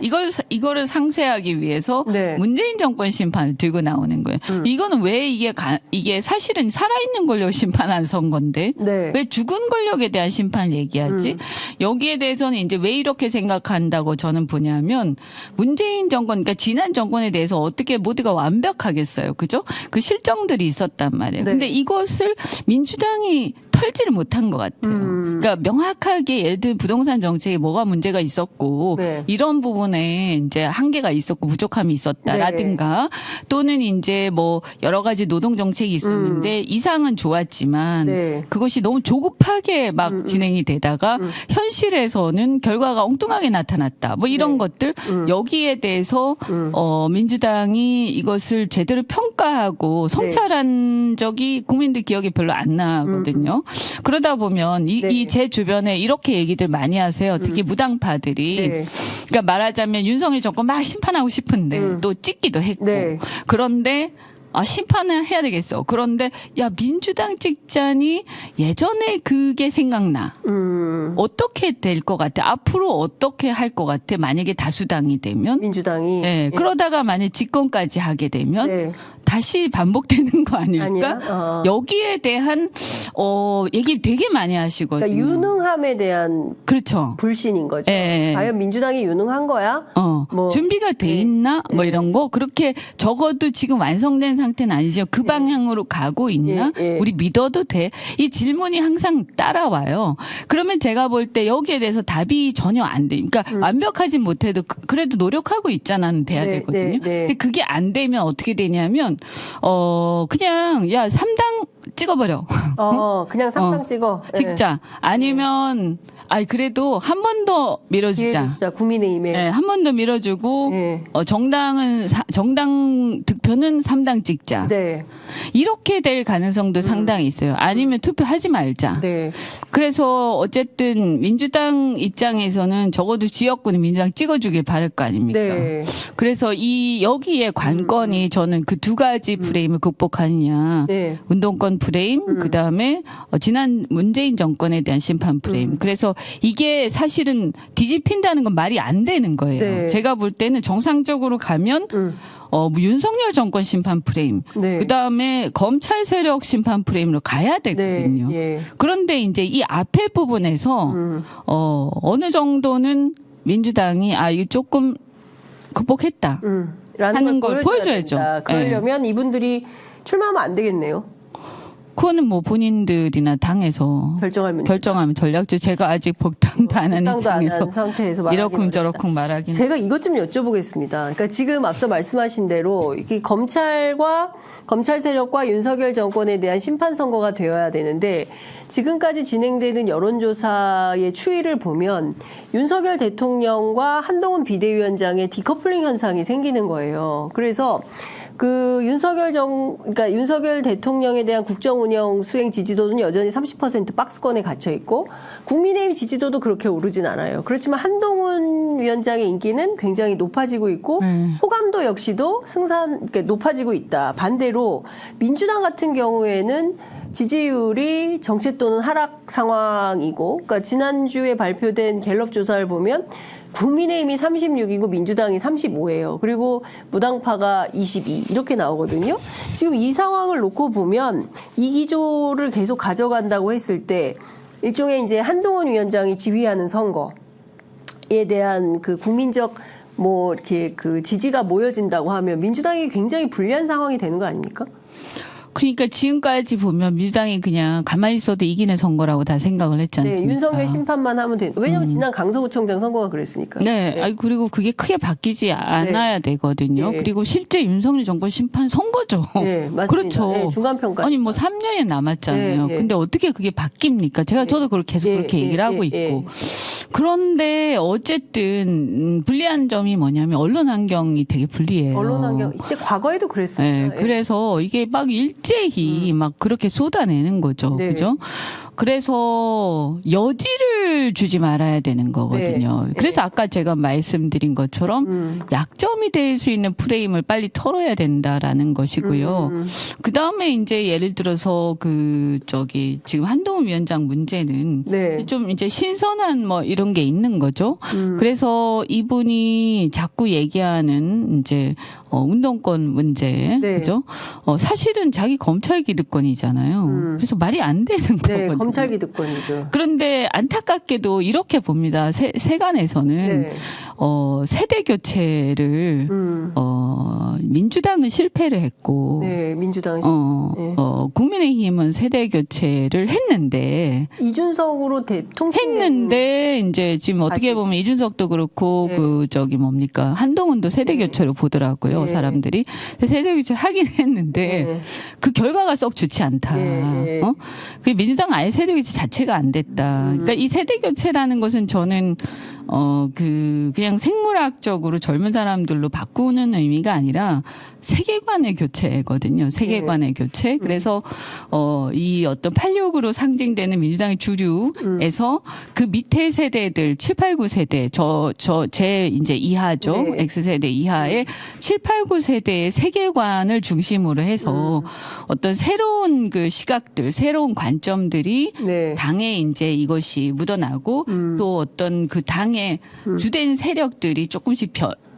B: 이거를 상쇄하기 위해서
A: 네.
B: 문재인 정권 심판을 들고 나오는 거예요. 이거는 왜 이게 사실은 살아있는 권력 심판 안 선 건데
A: 네.
B: 왜 죽은 권력에 대한 심판을 얘기하지? 여기에 대해서는 이제 왜 이렇게 생각한다고 저는 보냐면 문재인 정권, 그러니까 지난 정권에 대해서 어떻게 모두가 완벽하겠어요. 그죠? 그 실정들이 있었단 말이에요.
A: 네.
B: 근데 이것을 민주당이 민주당이 털지를 못한 것 같아요. 그러니까 명확하게 예를 들면 부동산 정책에 뭐가 문제가 있었고
A: 네.
B: 이런 부분에 이제 한계가 있었고 부족함이 있었다라든가 또는 이제 뭐 여러 가지 노동 정책이 있었는데 이상은 좋았지만
A: 네.
B: 그것이 너무 조급하게 막 진행이 되다가 현실에서는 결과가 엉뚱하게 나타났다. 뭐 이런
A: 네.
B: 것들 여기에 대해서 민주당이 이것을 제대로 평가하고 성찰한 적이 국민들 기억에 별로 안 나거든요. 그러다 보면
A: 네.
B: 이 제 주변에 이렇게 얘기들 많이 하세요. 특히 무당파들이.
A: 네.
B: 그러니까 말하자면 윤석열 정권 막 심판하고 싶은데 또 찍기도 했고.
A: 네.
B: 그런데 심판을 해야 되겠어. 그런데 야 민주당 찍자니 예전에 그게 생각나. 어떻게 될 것 같아? 앞으로 어떻게 할 것 같아? 만약에 다수당이 되면.
A: 민주당이
B: 네, 그러다가 만약 집권까지 하게 되면
A: 네.
B: 다시 반복되는 거 아닐까?
A: 아니야?
B: 여기에 대한 얘기 되게 많이 하시거든요.
A: 그러니까 유능함에 대한
B: 그렇죠.
A: 불신인 거죠.
B: 예.
A: 과연 민주당이 유능한 거야? 뭐,
B: 준비가 돼
A: 예.
B: 있나? 뭐 이런 거. 그렇게 적어도 지금 완성된 상태는 아니죠. 그 방향으로 가고 있나?
A: 예.
B: 우리 믿어도 돼? 이 질문이 항상 따라와요. 그러면 제가 볼 때 여기에 대해서 답이 전혀 안 돼. 그러니까 완벽하진 못해도 그래도 노력하고 있잖아는 돼야
A: 네,
B: 되거든요.
A: 네, 네.
B: 근데 그게 안 되면 어떻게 되냐면 그냥 야 3당 찍어버려.
A: 그냥 상당 찍어. 예.
B: 찍자. 아니면 그래도 한 번 더 밀어주자.
A: 진짜 국민의힘에.
B: 네, 한 번 더 밀어주고
A: 네.
B: 정당 득표는 3당 찍자.
A: 네.
B: 이렇게 될 가능성도 상당히 있어요. 아니면 투표하지 말자.
A: 네.
B: 그래서 어쨌든 민주당 입장에서는 적어도 지역구는 민주당 찍어주길 바랄 거 아닙니까?
A: 네.
B: 그래서 여기에 관건이 저는 그 두 가지 프레임을 극복하느냐.
A: 네.
B: 운동권 프레임, 그 다음에 지난 문재인 정권에 대한 심판 프레임. 그래서 이게 사실은 뒤집힌다는 건 말이 안 되는 거예요.
A: 네.
B: 제가 볼 때는 정상적으로 가면 윤석열 정권 심판 프레임,
A: 네.
B: 그 다음에 검찰 세력 심판 프레임으로 가야 되거든요.
A: 네. 예.
B: 그런데 이제 이 앞에 부분에서 어느 정도는 민주당이 이거 조금 극복했다.
A: 라는
B: 하는
A: 걸
B: 걸
A: 보여줘야
B: 보여줘야죠.
A: 된다. 그러려면 이분들이 출마하면 안 되겠네요.
B: 그거는 뭐 본인들이나 당에서
A: 결정할 문제.
B: 결정하면 전략적 제가 아직 복당도 안 한
A: 당도 안 한
B: 입장에서
A: 상태에서 말하기
B: 이러쿵 저러쿵 말하기는
A: 제가 이것 좀 여쭤보겠습니다. 그러니까 지금 앞서 말씀하신 대로 이게 검찰 세력과 윤석열 정권에 대한 심판 선거가 되어야 되는데 지금까지 진행되는 여론조사의 추이를 보면 윤석열 대통령과 한동훈 비대위원장의 디커플링 현상이 생기는 거예요. 그래서 그러니까 윤석열 대통령에 대한 국정 운영 수행 지지도는 여전히 30% 박스권에 갇혀 있고 국민의힘 지지도도 그렇게 오르진 않아요. 그렇지만 한동훈 위원장의 인기는 굉장히 높아지고 있고 호감도 역시도 그러니까 높아지고 있다. 반대로 민주당 같은 경우에는 지지율이 정체 또는 하락 상황이고, 그러니까 지난주에 발표된 갤럽 조사를 보면 국민의힘이 36이고 민주당이 35예요. 그리고 무당파가 22 이렇게 나오거든요. 지금 이 상황을 놓고 보면 이 기조를 계속 가져간다고 했을 때 일종의 이제 한동훈 위원장이 지휘하는 선거에 대한 그 국민적 뭐 이렇게 그 지지가 모여진다고 하면 민주당이 굉장히 불리한 상황이 되는 거 아닙니까?
B: 그러니까 지금까지 보면 민주당이 그냥 가만히 있어도 이기는 선거라고 다 생각을 했지 않습니까?
A: 네, 윤석열 심판만 하면 되는. 왜냐하면 지난 강서구청장 선거가 그랬으니까.
B: 네. 그리고 그게 크게 바뀌지 않아야 되거든요.
A: 네.
B: 그리고 실제 윤석열 정권 심판 선거죠.
A: 네, 맞습니다.
B: 그렇죠.
A: 네, 중간평가.
B: 아니 뭐 3년이 남았잖아요.
A: 네, 네.
B: 근데 어떻게 그게 바뀝니까? 저도 계속 그렇게 얘기를 하고 있고. 그런데 어쨌든 불리한 점이 뭐냐면 언론 환경이 되게 불리해요.
A: 언론 환경 이때 과거에도 그랬습니다.
B: 네, 그래서 이게 막 일제히 막 그렇게 쏟아내는 거죠.
A: 네.
B: 그죠? 그래서 여지를 주지 말아야 되는 거거든요.
A: 네.
B: 그래서 아까 제가 말씀드린 것처럼 약점이 될 수 있는 프레임을 빨리 털어야 된다라는 것이고요. 그 다음에 이제 예를 들어서 지금 한동훈 위원장 문제는
A: 네.
B: 좀 이제 신선한 뭐 이런 게 있는 거죠. 그래서 이분이 자꾸 얘기하는 이제 운동권 문제,
A: 네.
B: 그죠? 사실은 자기 검찰 기득권이잖아요. 그래서 말이 안 되는
A: 네,
B: 거거든요.
A: 검찰 기득권이죠.
B: 그런데 안타깝게도 이렇게 봅니다. 세간에서는
A: 네.
B: 세대 교체를 민주당은 실패를 했고
A: 네, 민주당 네.
B: 국민의힘은 세대 교체를 했는데
A: 이준석으로 대통령
B: 했는데 이제 지금 어떻게
A: 다시.
B: 보면 이준석도 그렇고
A: 네.
B: 그 저기 뭡니까 한동훈도 세대
A: 네.
B: 교체로 보더라고요.
A: 네.
B: 사람들이 세대 교체 하긴 했는데
A: 네.
B: 그 결과가 썩 좋지 않다.
A: 네.
B: 그 민주당 아예 세대 교체 자체가 안 됐다. 그러니까 이 세대 교체라는 것은 저는 그냥 생물학적으로 젊은 사람들로 바꾸는 의미가 아니라 세계관의 교체거든요. 세계관의 교체. 그래서 이 어떤 86으로 상징되는 민주당의 주류에서 그 밑에 세대들 7, 8, 9세대 제 이제 이하죠.
A: 네.
B: X세대 이하의 7, 8, 9세대의 세계관을 중심으로 해서 어떤 새로운 그 시각들, 새로운 관점들이
A: 네.
B: 당에 이제 이것이 묻어나고 또 어떤 그 당의 주된 세력들이 조금씩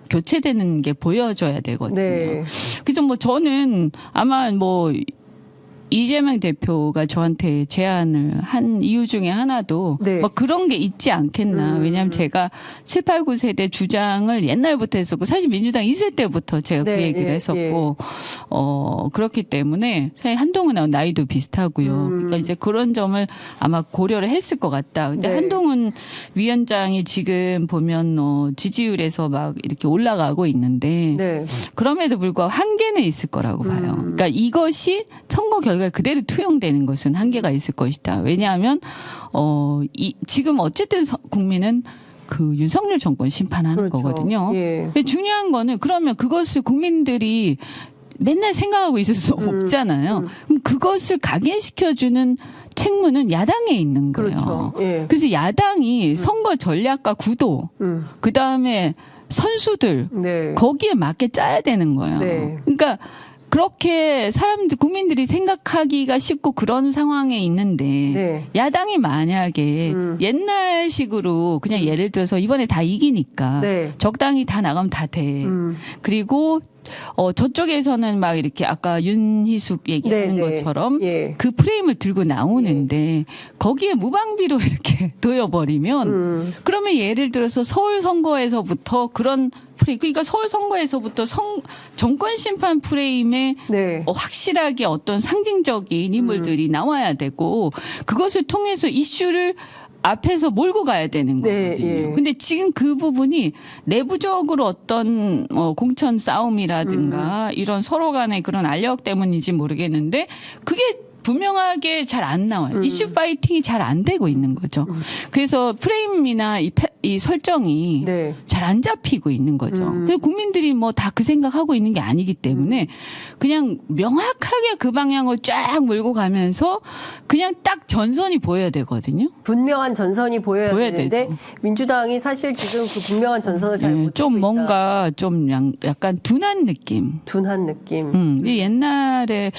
B: 교체되는 게 보여져야 되거든요.
A: 네.
B: 그래서 뭐 저는 아마 뭐 이재명 대표가 저한테 제안을 한 이유 중에 하나도
A: 네.
B: 뭐 그런 게 있지 않겠나. 왜냐하면 제가 7, 8, 9세대 주장을 옛날부터 했었고 사실 민주당 있을 때부터 제가
A: 네,
B: 그 얘기를
A: 예,
B: 했었고 그렇기 때문에 사실 한동훈하고 나이도 비슷하고요. 그러니까 이제 그런 점을 아마 고려를 했을 것 같다. 근데
A: 네.
B: 한동훈 위원장이 지금 보면 지지율에서 막 이렇게 올라가고 있는데
A: 네.
B: 그럼에도 불구하고 한계는 있을 거라고 봐요. 그러니까 이것이 선거 결과에 그대로 투영되는 것은 한계가 있을 것이다. 왜냐하면 지금 어쨌든 국민은 그 윤석열 정권 심판하는
A: 그렇죠.
B: 거거든요.
A: 예.
B: 근데 중요한 거는 그러면 그것을 국민들이 맨날 생각하고 있을 수 없잖아요. 그럼 그것을 각인시켜주는 책무는 야당에 있는 거예요.
A: 그렇죠. 예.
B: 그래서 야당이 선거 전략과 구도, 그 다음에 선수들
A: 네.
B: 거기에 맞게 짜야 되는 거예요.
A: 네.
B: 그러니까 그렇게 국민들이 생각하기가 쉽고 그런 상황에 있는데
A: 네.
B: 야당이 만약에 옛날식으로 그냥 예를 들어서 이번에 다 이기니까
A: 네.
B: 적당히 다 나가면 다 돼. 그리고 저쪽에서는 막 이렇게 아까 윤희숙 얘기하는
A: 네, 네.
B: 것처럼
A: 예.
B: 그 프레임을 들고 나오는데 거기에 무방비로 이렇게 놓여버리면 그러면 예를 들어서 서울 선거에서부터 그런 프레임, 그러니까 서울 선거에서부터 정권 심판 프레임에
A: 네.
B: 확실하게 어떤 상징적인 인물들이 나와야 되고 그것을 통해서 이슈를 앞에서 몰고 가야 되는
A: 네,
B: 거거든요.
A: 예.
B: 근데 지금 그 부분이 내부적으로 어떤 공천 싸움이라든가 이런 서로 간의 그런 알력 때문인지 모르겠는데 그게 분명하게 잘 안 나와요. 이슈 파이팅이 잘 안 되고 있는 거죠. 그래서 프레임이나 이 설정이
A: 네.
B: 잘 안 잡히고 있는 거죠. 그래서 국민들이 뭐 다 그 생각하고 있는 게 아니기 때문에 그냥 명확하게 그 방향을 쫙 몰고 가면서 그냥 딱 전선이 보여야 되거든요.
A: 분명한 전선이 보여야 되는데
B: 되죠.
A: 민주당이 사실 지금 그 분명한 전선을 잘 못
B: 좀
A: 찍고
B: 뭔가 좀 약간 둔한 느낌.
A: 둔한 느낌.
B: 이 옛날에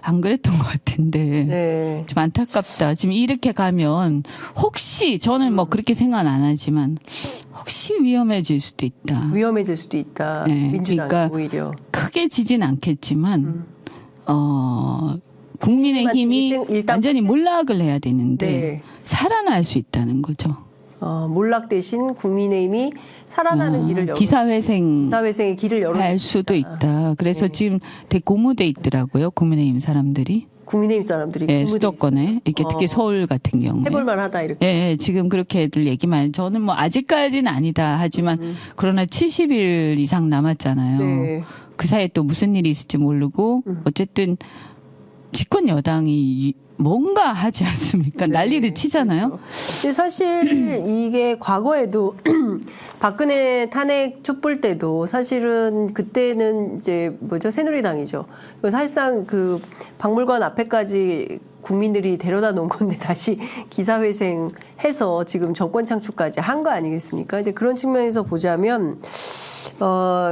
B: 안 그랬던 것 같은데
A: 네.
B: 좀 안타깝다. 지금 이렇게 가면 혹시 저는 뭐 그렇게 생각 안 하지만 혹시 위험해질 수도 있다.
A: 위험해질 수도 있다.
B: 네,
A: 민주당이
B: 그러니까
A: 오히려.
B: 크게 지진 않겠지만 국민의힘이
A: 일당
B: 완전히 몰락을 해야 되는데
A: 네.
B: 살아날 수 있다는 거죠.
A: 몰락 대신 국민의힘이 살아나는 길을 열어
B: 기사회생
A: 기사회생의 길을 열어
B: 할 수도 있다. 그래서
A: 네.
B: 지금 대고무돼 있더라고요. 국민의힘 사람들이.
A: 국민의힘 사람들이
B: 예,
A: 고무돼
B: 수도권에 이렇게 특히 서울 같은 경우에.
A: 해볼 만하다 이렇게.
B: 예, 지금 그렇게 애들 얘기만 저는 뭐 아직까지는 아니다 하지만 그러나 70일 이상 남았잖아요.
A: 네.
B: 그 사이에 또 무슨 일이 있을지 모르고 어쨌든 집권 여당이 뭔가 하지 않습니까?
A: 네,
B: 난리를 치잖아요.
A: 근데 사실 이게 과거에도 박근혜 탄핵 촛불 때도 사실은 그때는 이제 새누리당이죠. 사실상 그 박물관 앞에까지 국민들이 데려다 놓은 건데 다시 기사회생해서 지금 정권 창출까지 한 거 아니겠습니까? 근데 그런 측면에서 보자면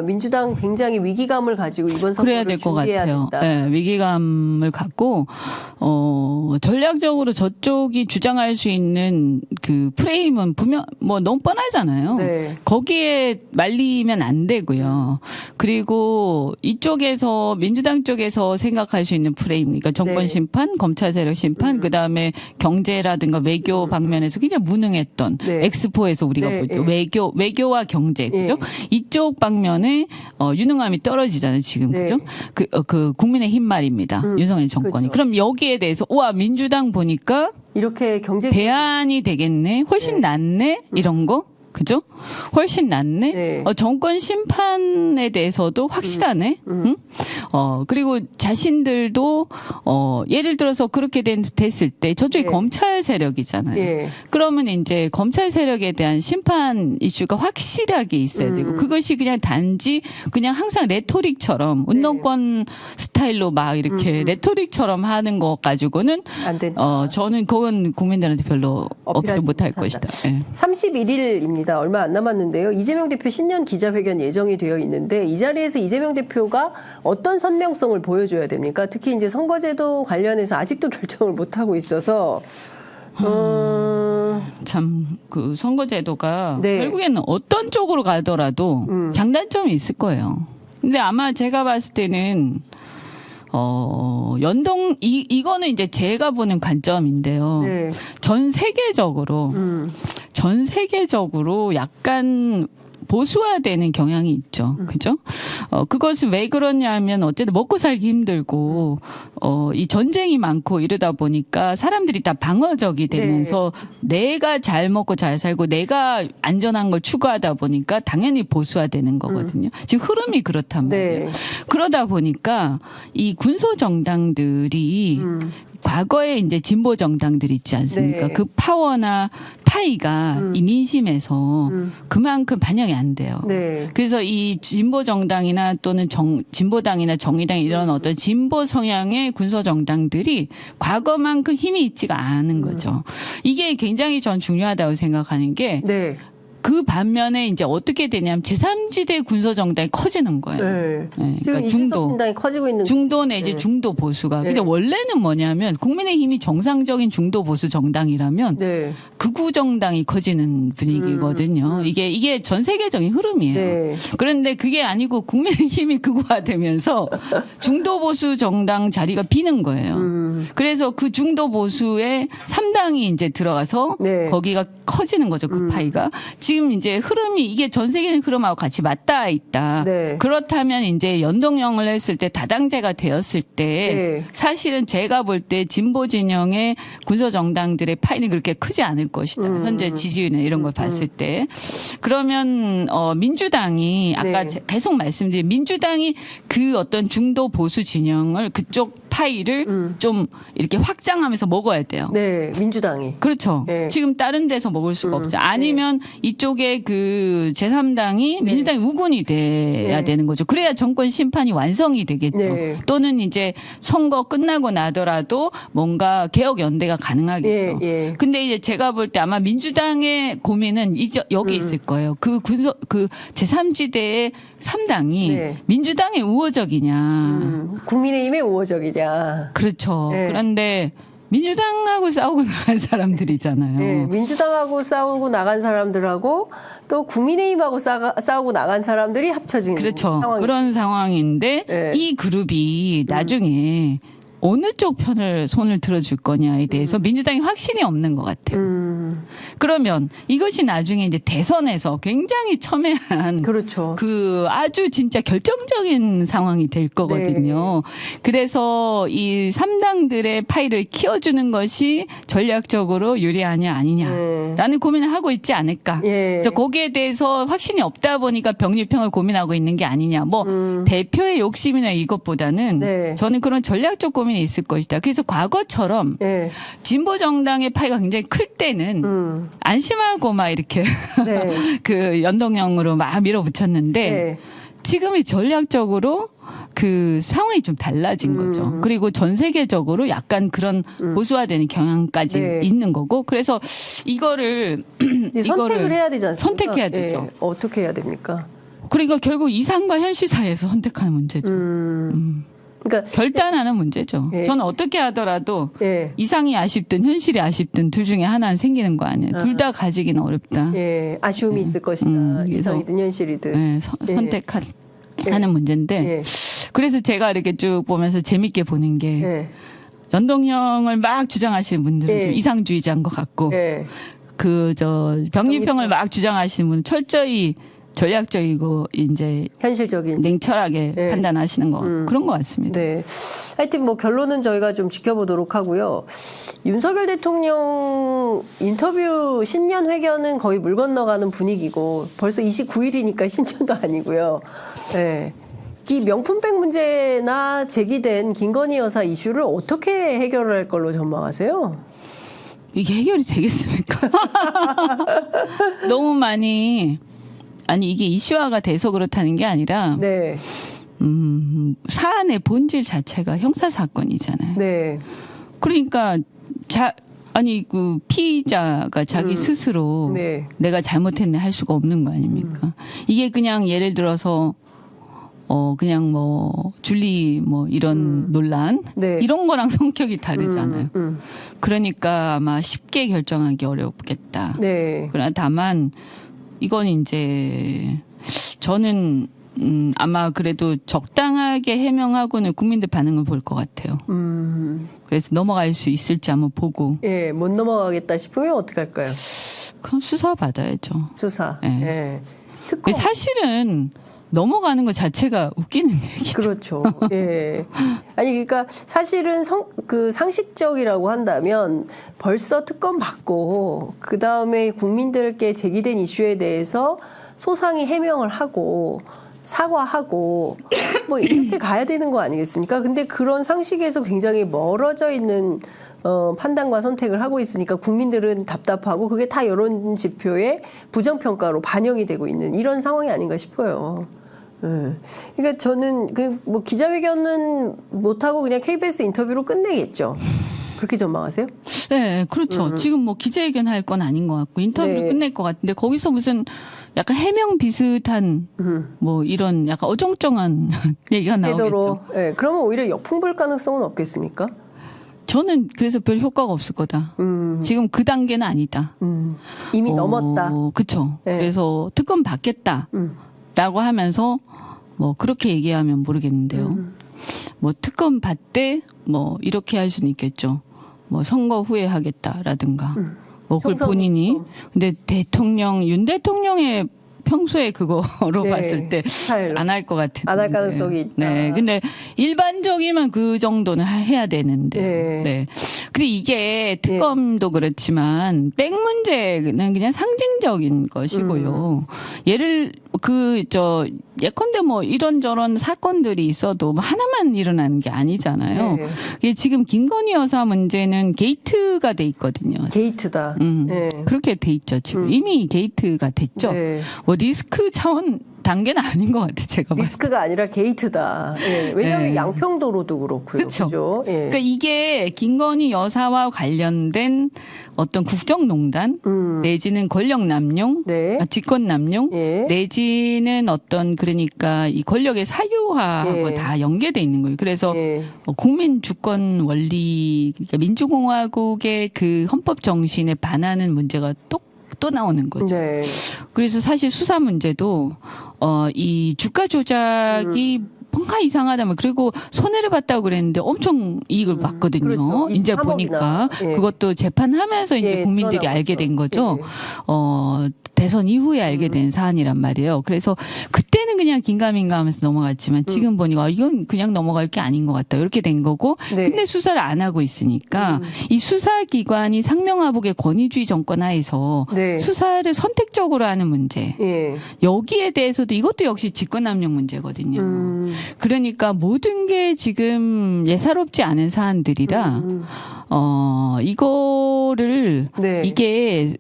A: 민주당 굉장히 위기감을 가지고 이번
B: 그래야
A: 선거를
B: 될 것
A: 준비해야
B: 같아요.
A: 된다.
B: 네, 위기감을 갖고 전략적으로 저쪽이 주장할 수 있는 그 프레임은 분명 뭐 너무 뻔하잖아요.
A: 네.
B: 거기에 말리면 안 되고요. 그리고 이쪽에서 민주당 쪽에서 생각할 수 있는 프레임, 그러니까 정권
A: 네.
B: 심판, 검찰 세력 심판, 그 다음에 경제라든가 외교 방면에서 굉장히 무능했던
A: 네.
B: 엑스포에서 우리가
A: 네,
B: 보죠.
A: 네.
B: 외교와 경제, 그죠? 이쪽 방면에 유능함이 떨어지잖아요, 지금,
A: 네.
B: 그죠? 그 국민의힘 말입니다. 윤석열 정권이.
A: 그렇죠.
B: 그럼 여기에 대해서 우와 민주당 보니까
A: 이렇게 경제
B: 대안이 되겠네, 훨씬
A: 네.
B: 낫네, 이런 거. 그죠? 훨씬 낫네.
A: 네.
B: 정권 심판에 대해서도 확실하네. 응? 그리고 자신들도 예를 들어서 그렇게 됐을 때 저쪽이
A: 네.
B: 검찰 세력이잖아요.
A: 예.
B: 그러면 이제 검찰 세력에 대한 심판 이슈가 확실하게 있어야 되고 그것이 그냥 단지 그냥 항상 레토릭처럼 운동권 스타일로 막 이렇게 레토릭처럼 하는 것 가지고는
A: 안 된다.
B: 저는 그건 국민들한테 별로 어필
A: 어필하지
B: 못할
A: 못한다.
B: 것이다. 예.
A: 31일입니다. 얼마 안 남았는데요. 이재명 대표 신년 기자회견 예정이 되어 있는데 이 자리에서 이재명 대표가 어떤 선명성을 보여줘야 됩니까? 특히 이제 선거제도 관련해서 아직도 결정을 못 하고 있어서
B: 참 그 선거제도가
A: 네.
B: 결국에는 어떤 쪽으로 가더라도 장단점이 있을 거예요. 근데 아마 제가 봤을 때는 이거는 이제 제가 보는 관점인데요.
A: 네.
B: 전 세계적으로 약간 보수화되는 경향이 있죠. 그죠? 그것은 왜 그러냐면 어쨌든 먹고 살기 힘들고 이 전쟁이 많고 이러다 보니까 사람들이 다 방어적이 되면서 내가 잘 먹고 잘 살고 내가 안전한 걸 추구하다 보니까 당연히 보수화되는 거거든요. 지금 흐름이 그렇단 말이에요.
A: 네.
B: 그러다 보니까 이 군소 정당들이 과거에 이제 진보 정당들 있지 않습니까?
A: 네.
B: 그 파워나 파이가 이 민심에서 그만큼 반영이 안 돼요.
A: 네.
B: 그래서 이 진보 정당이나 또는 진보당이나 정의당 이런 어떤 진보 성향의 군소 정당들이 과거만큼 힘이 있지가 않은 거죠. 이게 굉장히 전 중요하다고 생각하는 게
A: 네.
B: 그 반면에 이제 어떻게 되냐면 제3지대 군소 정당이 커지는 거예요.
A: 네.
B: 네,
A: 지금
B: 그러니까
A: 이준석 신당이 커지고 있는
B: 중도 내지
A: 네.
B: 중도 보수가.
A: 네.
B: 근데 원래는 뭐냐면 국민의힘이 정상적인 중도 보수 정당이라면
A: 네.
B: 극우 정당이 커지는 분위기거든요. 이게 전 세계적인 흐름이에요.
A: 네.
B: 그런데 그게 아니고 국민의힘이 극우화되면서 중도 보수 정당 자리가 비는 거예요. 그래서 그 중도 보수의 3당이 이제 들어가서
A: 네.
B: 거기가 커지는 거죠. 그 파이가. 지금 이제 흐름이 이게 전 세계적인 흐름하고 같이 맞닿아 있다.
A: 네.
B: 그렇다면 이제 연동형을 했을 때 다당제가 되었을 때
A: 네.
B: 사실은 제가 볼 때 진보 진영의 군소 정당들의 파이는 그렇게 크지 않을 것이다. 현재 지지율이나 이런 걸 봤을 때. 그러면 민주당이 아까
A: 네.
B: 계속 말씀드린 민주당이 그 어떤 중도 보수 진영을 그쪽 파이를 좀 이렇게 확장하면서 먹어야 돼요.
A: 네. 민주당이.
B: 그렇죠.
A: 네.
B: 지금 다른 데서 먹을 수가 없죠. 아니면 이쪽에 그 제3당이 민주당이 우군이 돼야
A: 네.
B: 되는 거죠. 그래야 정권 심판이 완성이 되겠죠.
A: 네.
B: 또는 이제 선거 끝나고 나더라도 뭔가 개혁 연대가 가능하겠죠.
A: 예, 예.
B: 근데 이제 제가 볼 때 아마 민주당의 고민은 여기 있을 거예요. 그 제3지대의 3당이
A: 네.
B: 민주당의 우호적이냐.
A: 국민의힘의 우호적이냐.
B: 그렇죠.
A: 네.
B: 그런데 민주당하고 싸우고 나간 사람들이잖아요.
A: 네, 민주당하고 싸우고 나간 사람들하고 또 국민의힘하고 싸우고 나간 사람들이 합쳐진
B: 그렇죠.
A: 상황이.
B: 그런 상황인데
A: 네.
B: 이 그룹이 나중에 어느 쪽 편을 손을 들어줄 거냐에 대해서 민주당이 확신이 없는 것 같아요. 그러면 이것이 나중에 이제 대선에서 굉장히 첨예한
A: 그렇죠.
B: 그 아주 진짜 결정적인 상황이 될 거거든요. 그래서 이 3당들의 파이를 키워주는 것이 전략적으로 유리하냐 아니냐라는 고민을 하고 있지 않을까.
A: 예.
B: 그래서 거기에 대해서 확신이 없다 보니까 병립형을 고민하고 있는 게 아니냐. 뭐 대표의 욕심이나 이것보다는
A: 네.
B: 저는 그런 전략적 고민이 있을 것이다. 그래서 과거처럼
A: 예.
B: 진보 정당의 파이가 굉장히 클 때는 안심하고 막 이렇게
A: 네.
B: 그 연동형으로 막 밀어붙였는데
A: 네.
B: 지금이 전략적으로 그 상황이 좀 달라진 거죠. 그리고 전 세계적으로 약간 그런 보수화되는 경향까지
A: 네.
B: 있는 거고 그래서 이거를
A: 선택을 해야 되지 않습니까?
B: 선택해야 되죠.
A: 예. 어떻게 해야 됩니까?
B: 그러니까 결국 이상과 현실 사이에서 선택하는 문제죠.
A: 그러니까
B: 결단하는 문제죠.
A: 예.
B: 저는 어떻게 하더라도
A: 예.
B: 이상이 아쉽든 현실이 아쉽든 둘 중에 하나는 생기는 거 아니에요. 둘 다 가지기는 어렵다.
A: 예, 아쉬움이 있을 것이다.
B: 그래서,
A: 이상이든 현실이든.
B: 네, 선택하는 문제인데
A: 예.
B: 그래서 제가 이렇게 쭉 보면서 재밌게 보는 게
A: 예.
B: 연동형을 막 주장하시는 분들은
A: 예.
B: 좀 이상주의자인 것 같고
A: 예.
B: 병립형을 막 주장하시는 분은 철저히 전략적이고 이제
A: 현실적인.
B: 냉철하게
A: 예.
B: 판단하시는 거 그런 것 같습니다.
A: 네. 하여튼 뭐 결론은 저희가 좀 지켜보도록 하고요. 윤석열 대통령 인터뷰 신년 회견은 거의 물 건너가는 분위기고 벌써 29일이니까 신년도 아니고요. 네. 이 명품백 문제나 제기된 김건희 여사 이슈를 어떻게 해결할 걸로 전망하세요?
B: 이게 해결이 되겠습니까? 너무 많이 아니 이게 이슈화가 돼서 그렇다는 게 아니라
A: 네.
B: 사안의 본질 자체가 형사 사건이잖아요.
A: 네.
B: 그러니까 그 피의자가 자기 스스로
A: 네.
B: 내가 잘못했네 할 수가 없는 거 아닙니까? 이게 그냥 예를 들어서 그냥 뭐 줄리 뭐 이런 논란
A: 네.
B: 이런 거랑 성격이 다르잖아요.
A: 음.
B: 그러니까 아마 쉽게 결정하기 어렵겠다.
A: 네.
B: 그러나 다만 이건 이제 저는 아마 그래도 적당하게 해명하고는 국민들 반응을 볼 것 같아요. 그래서 넘어갈 수 있을지 한번 보고.
A: 예, 못 넘어가겠다 싶으면 어떻게 할까요?
B: 그럼 수사 받아야죠.
A: 수사.
B: 예.
A: 예. 특검.
B: 사실은 넘어가는 것 자체가 웃기는 얘기죠.
A: 그렇죠. 예. 아니 그러니까 사실은 상식적이라고 한다면 벌써 특검 받고 그 다음에 국민들께 제기된 이슈에 대해서 소상히 해명을 하고 사과하고 뭐 이렇게 가야 되는 거 아니겠습니까? 근데 그런 상식에서 굉장히 멀어져 있는 판단과 선택을 하고 있으니까 국민들은 답답하고 그게 다 여론 지표의 부정평가로 반영이 되고 있는 이런 상황이 아닌가 싶어요. 그러니까 저는 뭐 기자회견은 못하고 그냥 KBS 인터뷰로 끝내겠죠. 그렇게 전망하세요?
B: 네, 그렇죠. 지금 뭐 기자회견 할 건 아닌 것 같고 인터뷰를
A: 네.
B: 끝낼 것 같은데 거기서 무슨 약간 해명 비슷한 뭐 이런 약간 어정쩡한 얘기가 나오겠죠.
A: 태도로. 예, 그러면 오히려 역풍 불 가능성은 없겠습니까?
B: 저는 그래서 별 효과가 없을 거다. 지금 그 단계는 아니다.
A: 이미 넘었다.
B: 그렇죠.
A: 네.
B: 그래서 특검 받겠다라고 하면서 뭐 그렇게 얘기하면 모르겠는데요. 뭐 특검 받되 뭐 이렇게 할 수는 있겠죠. 뭐 선거 후에 하겠다라든가. 뭐 그걸
A: 총선
B: 본인이
A: 특검.
B: 근데 윤 대통령의 평소에 그거로
A: 네,
B: 봤을 때
A: 스타일로.
B: 안 할 것 같은데.
A: 안 할 가능성이 있다.
B: 네. 근데 일반적이면 그 정도는 해야 되는데.
A: 네.
B: 네. 근데 이게 특검도 그렇지만 백 문제는 그냥 상징적인 것이고요. 예컨대 뭐 이런저런 사건들이 있어도 뭐 하나만 일어나는 게 아니잖아요.
A: 네.
B: 이게 지금 김건희 여사 문제는 게이트가 돼 있거든요.
A: 게이트다. 네.
B: 그렇게 돼 있죠. 지금 이미 게이트가 됐죠.
A: 네.
B: 뭐 리스크 차원 단계는 아닌 것 같아요. 제가 봤을 때.
A: 리스크가 아니라 게이트다. 예, 왜냐하면
B: 네.
A: 양평도로도 그렇고요.
B: 그쵸.
A: 그죠? 예.
B: 그러니까 이게 김건희 여사와 관련된 어떤 국정농단 내지는 권력 남용,
A: 네.
B: 직권 남용
A: 예.
B: 내지는 어떤 그러니까 이 권력의 사유화하고
A: 예.
B: 다 연계돼 있는 거예요. 그래서
A: 예.
B: 국민 주권 원리, 그러니까 민주공화국의 그 헌법 정신에 반하는 문제가 또 나오는 거죠.
A: 네.
B: 그래서 사실 수사 문제도 이 주가 조작이 뭔가 이상하다면 그리고 손해를 봤다고 그랬는데 엄청 이익을 봤거든요.
A: 그렇죠.
B: 이제
A: 23억이나.
B: 보니까
A: 예.
B: 그것도 재판하면서 이제
A: 예,
B: 국민들이
A: 드러나고
B: 알게
A: 있죠.
B: 된 거죠.
A: 예.
B: 대선 이후에 알게 된 사안이란 말이에요. 그래서 그때는 그냥 긴가민가하면서 넘어갔지만 지금 보니까 이건 그냥 넘어갈 게 아닌 것 같다. 이렇게 된 거고.
A: 네.
B: 근데 수사를 안 하고 있으니까 이 수사기관이 상명하복의 권위주의 정권 하에서
A: 네.
B: 수사를 선택적으로 하는 문제.
A: 예.
B: 여기에 대해서도 이것도 역시 직권남용 문제거든요. 그러니까 모든 게 지금 예사롭지 않은 사안들이라 이거를
A: 네.
B: 이게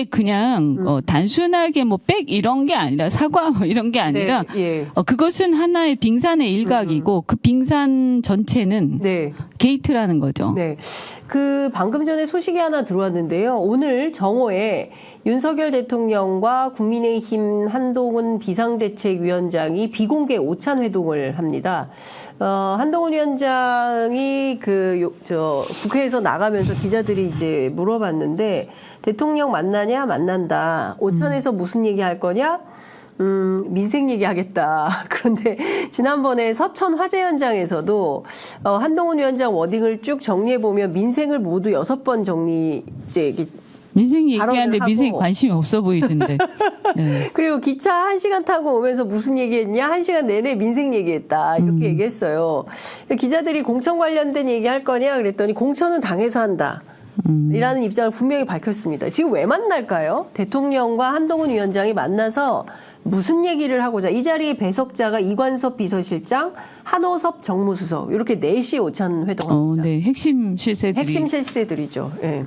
B: 그냥 단순하게 뭐 백 이런 게 아니라 사과 뭐 이런 게 아니라
A: 네. 예.
B: 그것은 하나의 빙산의 일각이고 그 빙산 전체는
A: 네.
B: 게이트라는 거죠.
A: 네. 그 방금 전에 소식이 하나 들어왔는데요. 오늘 정오에 윤석열 대통령과 국민의힘 한동훈 비상대책위원장이 비공개 오찬 회동을 합니다. 한동훈 위원장이 국회에서 나가면서 기자들이 이제 물어봤는데 대통령 만나냐? 만난다. 오찬에서 무슨 얘기 할 거냐? 민생 얘기하겠다. 그런데 지난번에 서천 화재 현장에서도 한동훈 위원장 워딩을 쭉 정리해 보면 민생을 모두 6번
B: 민생 얘기하는데
A: 하고.
B: 민생에 관심이 없어 보이던데. 네.
A: 그리고 기차 1시간 타고 오면서 무슨 얘기했냐? 1시간 내내 민생 얘기했다. 이렇게 얘기했어요. 기자들이 공천 관련된 얘기할 거냐? 그랬더니 공천은 당에서 한다. 이라는 입장을 분명히 밝혔습니다. 지금 왜 만날까요? 대통령과 한동훈 위원장이 만나서 무슨 얘기를 하고자. 이 자리에 배석자가 이관섭 비서실장, 한호섭 정무수석 이렇게 4시 오찬 회동합니다.
B: 네. 핵심 실세들이.
A: 핵심 실세들이죠. 예.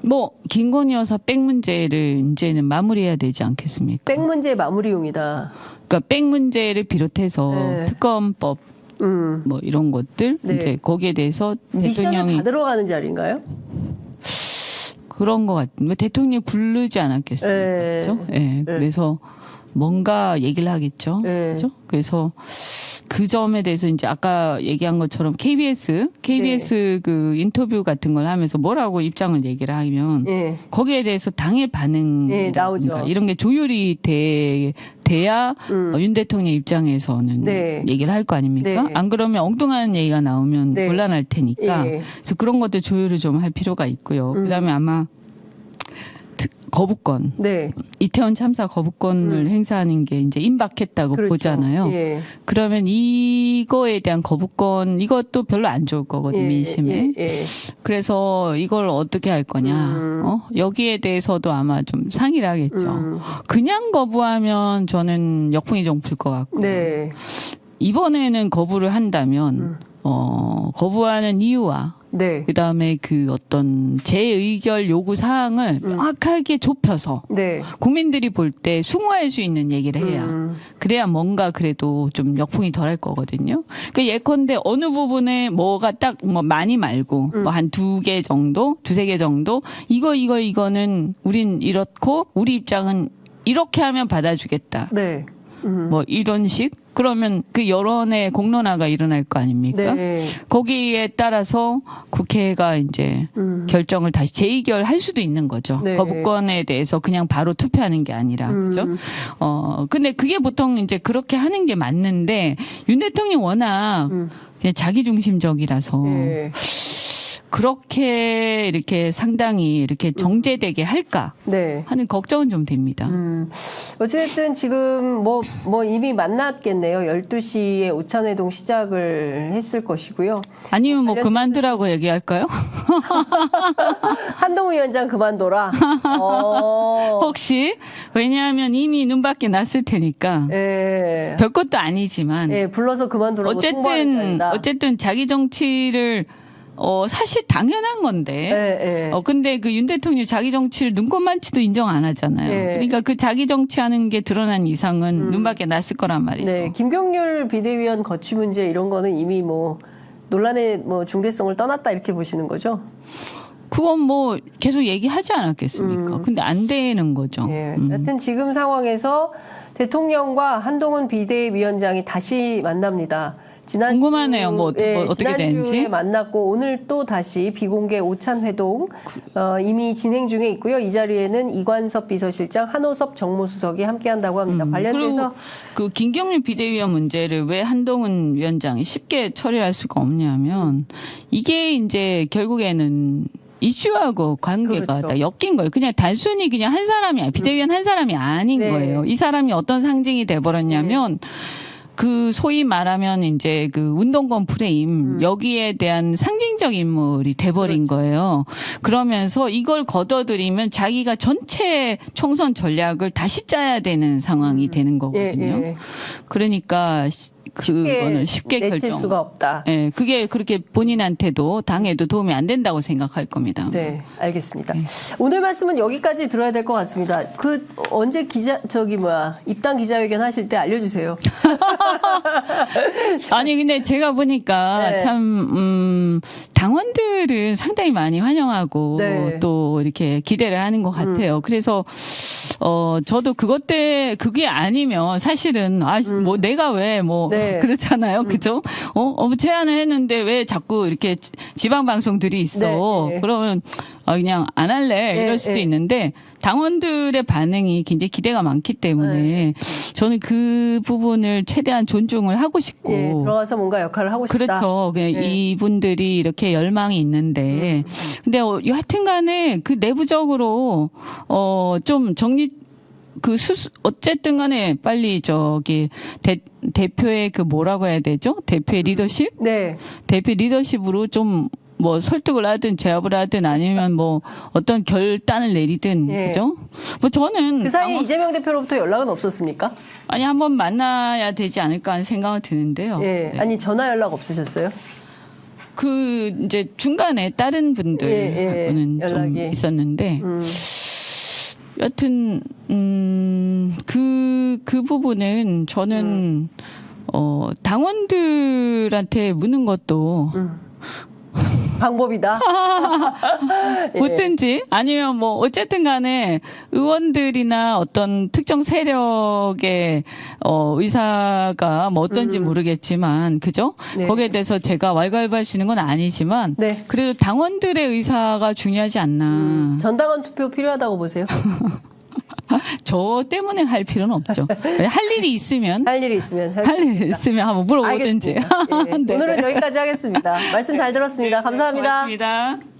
B: 뭐 김건희 여사 백 문제를 이제는 마무리해야 되지 않겠습니까?
A: 백 문제 마무리용이다.
B: 그러니까 백 문제를 비롯해서
A: 네.
B: 특검법 뭐 이런 것들
A: 네.
B: 이제 거기에 대해서
A: 미션을
B: 대통령이
A: 다 들어가는 자리인가요?
B: 그런 것 같은데 대통령이 부르지 않았겠습니까?
A: 네.
B: 그렇죠? 네. 그래서 뭔가 얘기를 하겠죠.
A: 네.
B: 그렇죠? 그래서 그 점에 대해서 이제 아까 얘기한 것처럼 KBS 그 인터뷰 같은 걸 하면서 뭐라고 입장을 얘기를 하면
A: 예.
B: 거기에 대해서 당의 반응
A: 나오죠.
B: 이런 게 조율이 돼야 윤 대통령 입장에서는
A: 네.
B: 얘기를 할 거 아닙니까?
A: 네.
B: 안 그러면 엉뚱한 얘기가 나오면
A: 네.
B: 곤란할 테니까
A: 예.
B: 그래서 그런 것들 조율을 좀 할 필요가 있고요. 그다음에 아마 거부권,
A: 네.
B: 이태원 참사 거부권을 행사하는 게 이제 임박했다고
A: 그렇죠.
B: 보잖아요.
A: 예.
B: 그러면 이거에 대한 거부권 이것도 별로 안 좋을 거거든요, 민심에.
A: 예.
B: 그래서 이걸 어떻게 할 거냐. 여기에 대해서도 아마 좀 상의를 하겠죠. 그냥 거부하면 저는 역풍이 좀 불 것 같고.
A: 네.
B: 이번에는 거부를 한다면 거부하는 이유와
A: 네.
B: 그다음에 그 어떤 재의결 요구 사항을 명확하게 좁혀서
A: 네.
B: 국민들이 볼 때 숭화할 수 있는 얘기를 해야 그래야 뭔가 그래도 좀 역풍이 덜할 거거든요. 그러니까 예컨대 어느 부분에 뭐가 딱 뭐 많이 말고 뭐 한 2개 정도, 2-3개 정도 이거는 우린 이렇고 우리 입장은 이렇게 하면 받아주겠다.
A: 네.
B: 뭐 이런 식 그러면 그 여론의 공론화가 일어날 거 아닙니까?
A: 네.
B: 거기에 따라서 국회가 이제 결정을 다시 재의결할 수도 있는 거죠.
A: 네.
B: 거부권에 대해서 그냥 바로 투표하는 게 아니라 그죠? 근데 그게 보통 이제 그렇게 하는 게 맞는데 윤 대통령이 워낙 그냥 자기중심적이라서
A: 네.
B: 그렇게 이렇게 상당히 이렇게 정제되게 할까
A: 네.
B: 하는 걱정은 좀 됩니다.
A: 어쨌든 지금 뭐 이미 만났겠네요. 12시에 오찬회동 시작을 했을 것이고요.
B: 아니면 뭐 그만두라고 얘기할까요?
A: 한동훈 위원장 그만둬라.
B: 혹시 왜냐하면 이미 눈밖에 났을 테니까
A: 예.
B: 별것도 아니지만
A: 예, 불러서 그만두라고 통보하는 자리다.
B: 어쨌든 자기 정치를 사실 당연한 건데.
A: 예, 예.
B: 근데 그 윤 대통령 자기 정치를 눈꽃만치도 인정 안 하잖아요.
A: 예.
B: 그러니까 그 자기 정치하는 게 드러난 이상은 눈밖에 났을 거란 말이죠.
A: 네, 김경률 비대위원 거취 문제 이런 거는 이미 뭐 논란의 뭐 중대성을 떠났다 이렇게 보시는 거죠?
B: 그건 뭐 계속 얘기하지 않았겠습니까? 근데 안 되는 거죠.
A: 예. 여튼 지금 상황에서 대통령과 한동훈 비대위원장이 다시 만납니다.
B: 궁금하네요. 뭐 어떻게
A: 지난주에
B: 되는지.
A: 만났고 오늘 또 다시 비공개 오찬 회동 이미 진행 중에 있고요. 이 자리에는 이관섭 비서실장, 한호섭 정무수석이 함께한다고 합니다. 관련돼서
B: 그 김경률 비대위원 문제를 왜 한동훈 위원장이 쉽게 처리할 수가 없냐면 이게 이제 결국에는 이슈하고 관계가
A: 그렇죠.
B: 다 엮인 거예요. 그냥 단순히 그냥 한 사람이 비대위원 한 사람이 아닌
A: 네.
B: 거예요. 이 사람이 어떤 상징이 돼버렸냐면 그 소위 말하면 이제 그 운동권 프레임 여기에 대한 상징적 인물이 돼버린 거예요. 그러면서 이걸 걷어들이면 자기가 전체 총선 전략을 다시 짜야 되는 상황이 되는 거거든요.
A: 예.
B: 그러니까 그거는 쉽게
A: 내칠
B: 결정.
A: 수가 없다.
B: 예, 그게 그렇게 본인한테도 당에도 도움이 안 된다고 생각할 겁니다.
A: 네, 알겠습니다. 오늘 말씀은 여기까지 들어야 될 것 같습니다. 그 언제 입당 기자회견 하실 때 알려주세요.
B: 아니 근데 제가 보니까
A: 네.
B: 참 당원들은 상당히 많이 환영하고
A: 네.
B: 또 이렇게 기대를 하는 것 같아요. 그래서 저도 그게 아니면 사실은 뭐 내가 왜 뭐
A: 네.
B: 그렇잖아요, 그죠? 뭐 제안을 했는데 왜 자꾸 이렇게 지방 방송들이 있어?
A: 네, 네.
B: 그러면 그냥 안 할래
A: 네,
B: 이럴 수도
A: 네.
B: 있는데 당원들의 반응이 굉장히 기대가 많기 때문에 저는 그 부분을 최대한 존중을 하고 싶고
A: 예, 들어가서 뭔가 역할을 하고 싶다.
B: 그렇죠. 그냥
A: 네.
B: 이분들이 이렇게 열망이 있는데 근데 여하튼간에 그 내부적으로 좀 어쨌든 간에 빨리 대표의 그 뭐라고 해야 되죠? 대표의 리더십?
A: 네.
B: 대표 리더십으로 좀 뭐 설득을 하든 제압을 하든 아니면 뭐 어떤 결단을 내리든
A: 예.
B: 그죠? 뭐 저는
A: 그 사이에 이재명 대표로부터 연락은 없었습니까?
B: 아니 한번 만나야 되지 않을까 하는 생각은 드는데요.
A: 예.
B: 네.
A: 아니 전화 연락 없으셨어요?
B: 그 이제 중간에 다른 분들하고는 좀
A: 연락이.
B: 있었는데 여튼 그 부분은 저는 당원들한테 묻는 것도
A: 방법이다. 예.
B: 묻든지 아니면 뭐 어쨌든 간에 의원들이나 어떤 특정 세력의 의사가 뭐 어떤지 모르겠지만 그죠?
A: 네.
B: 거기에 대해서 제가 왈가왈부하시는 건 아니지만
A: 네.
B: 그래도 당원들의 의사가 중요하지 않나.
A: 전당원 투표 필요하다고 보세요?
B: 저 때문에 할 필요는 없죠. 할 일이 있으면
A: 할 일이 있으면
B: 할 일이 있으면 한번 물어보든지.
A: 알겠습니다. 예.
B: 네.
A: 오늘은 여기까지 하겠습니다. 말씀 잘 들었습니다. 감사합니다.
B: 고맙습니다.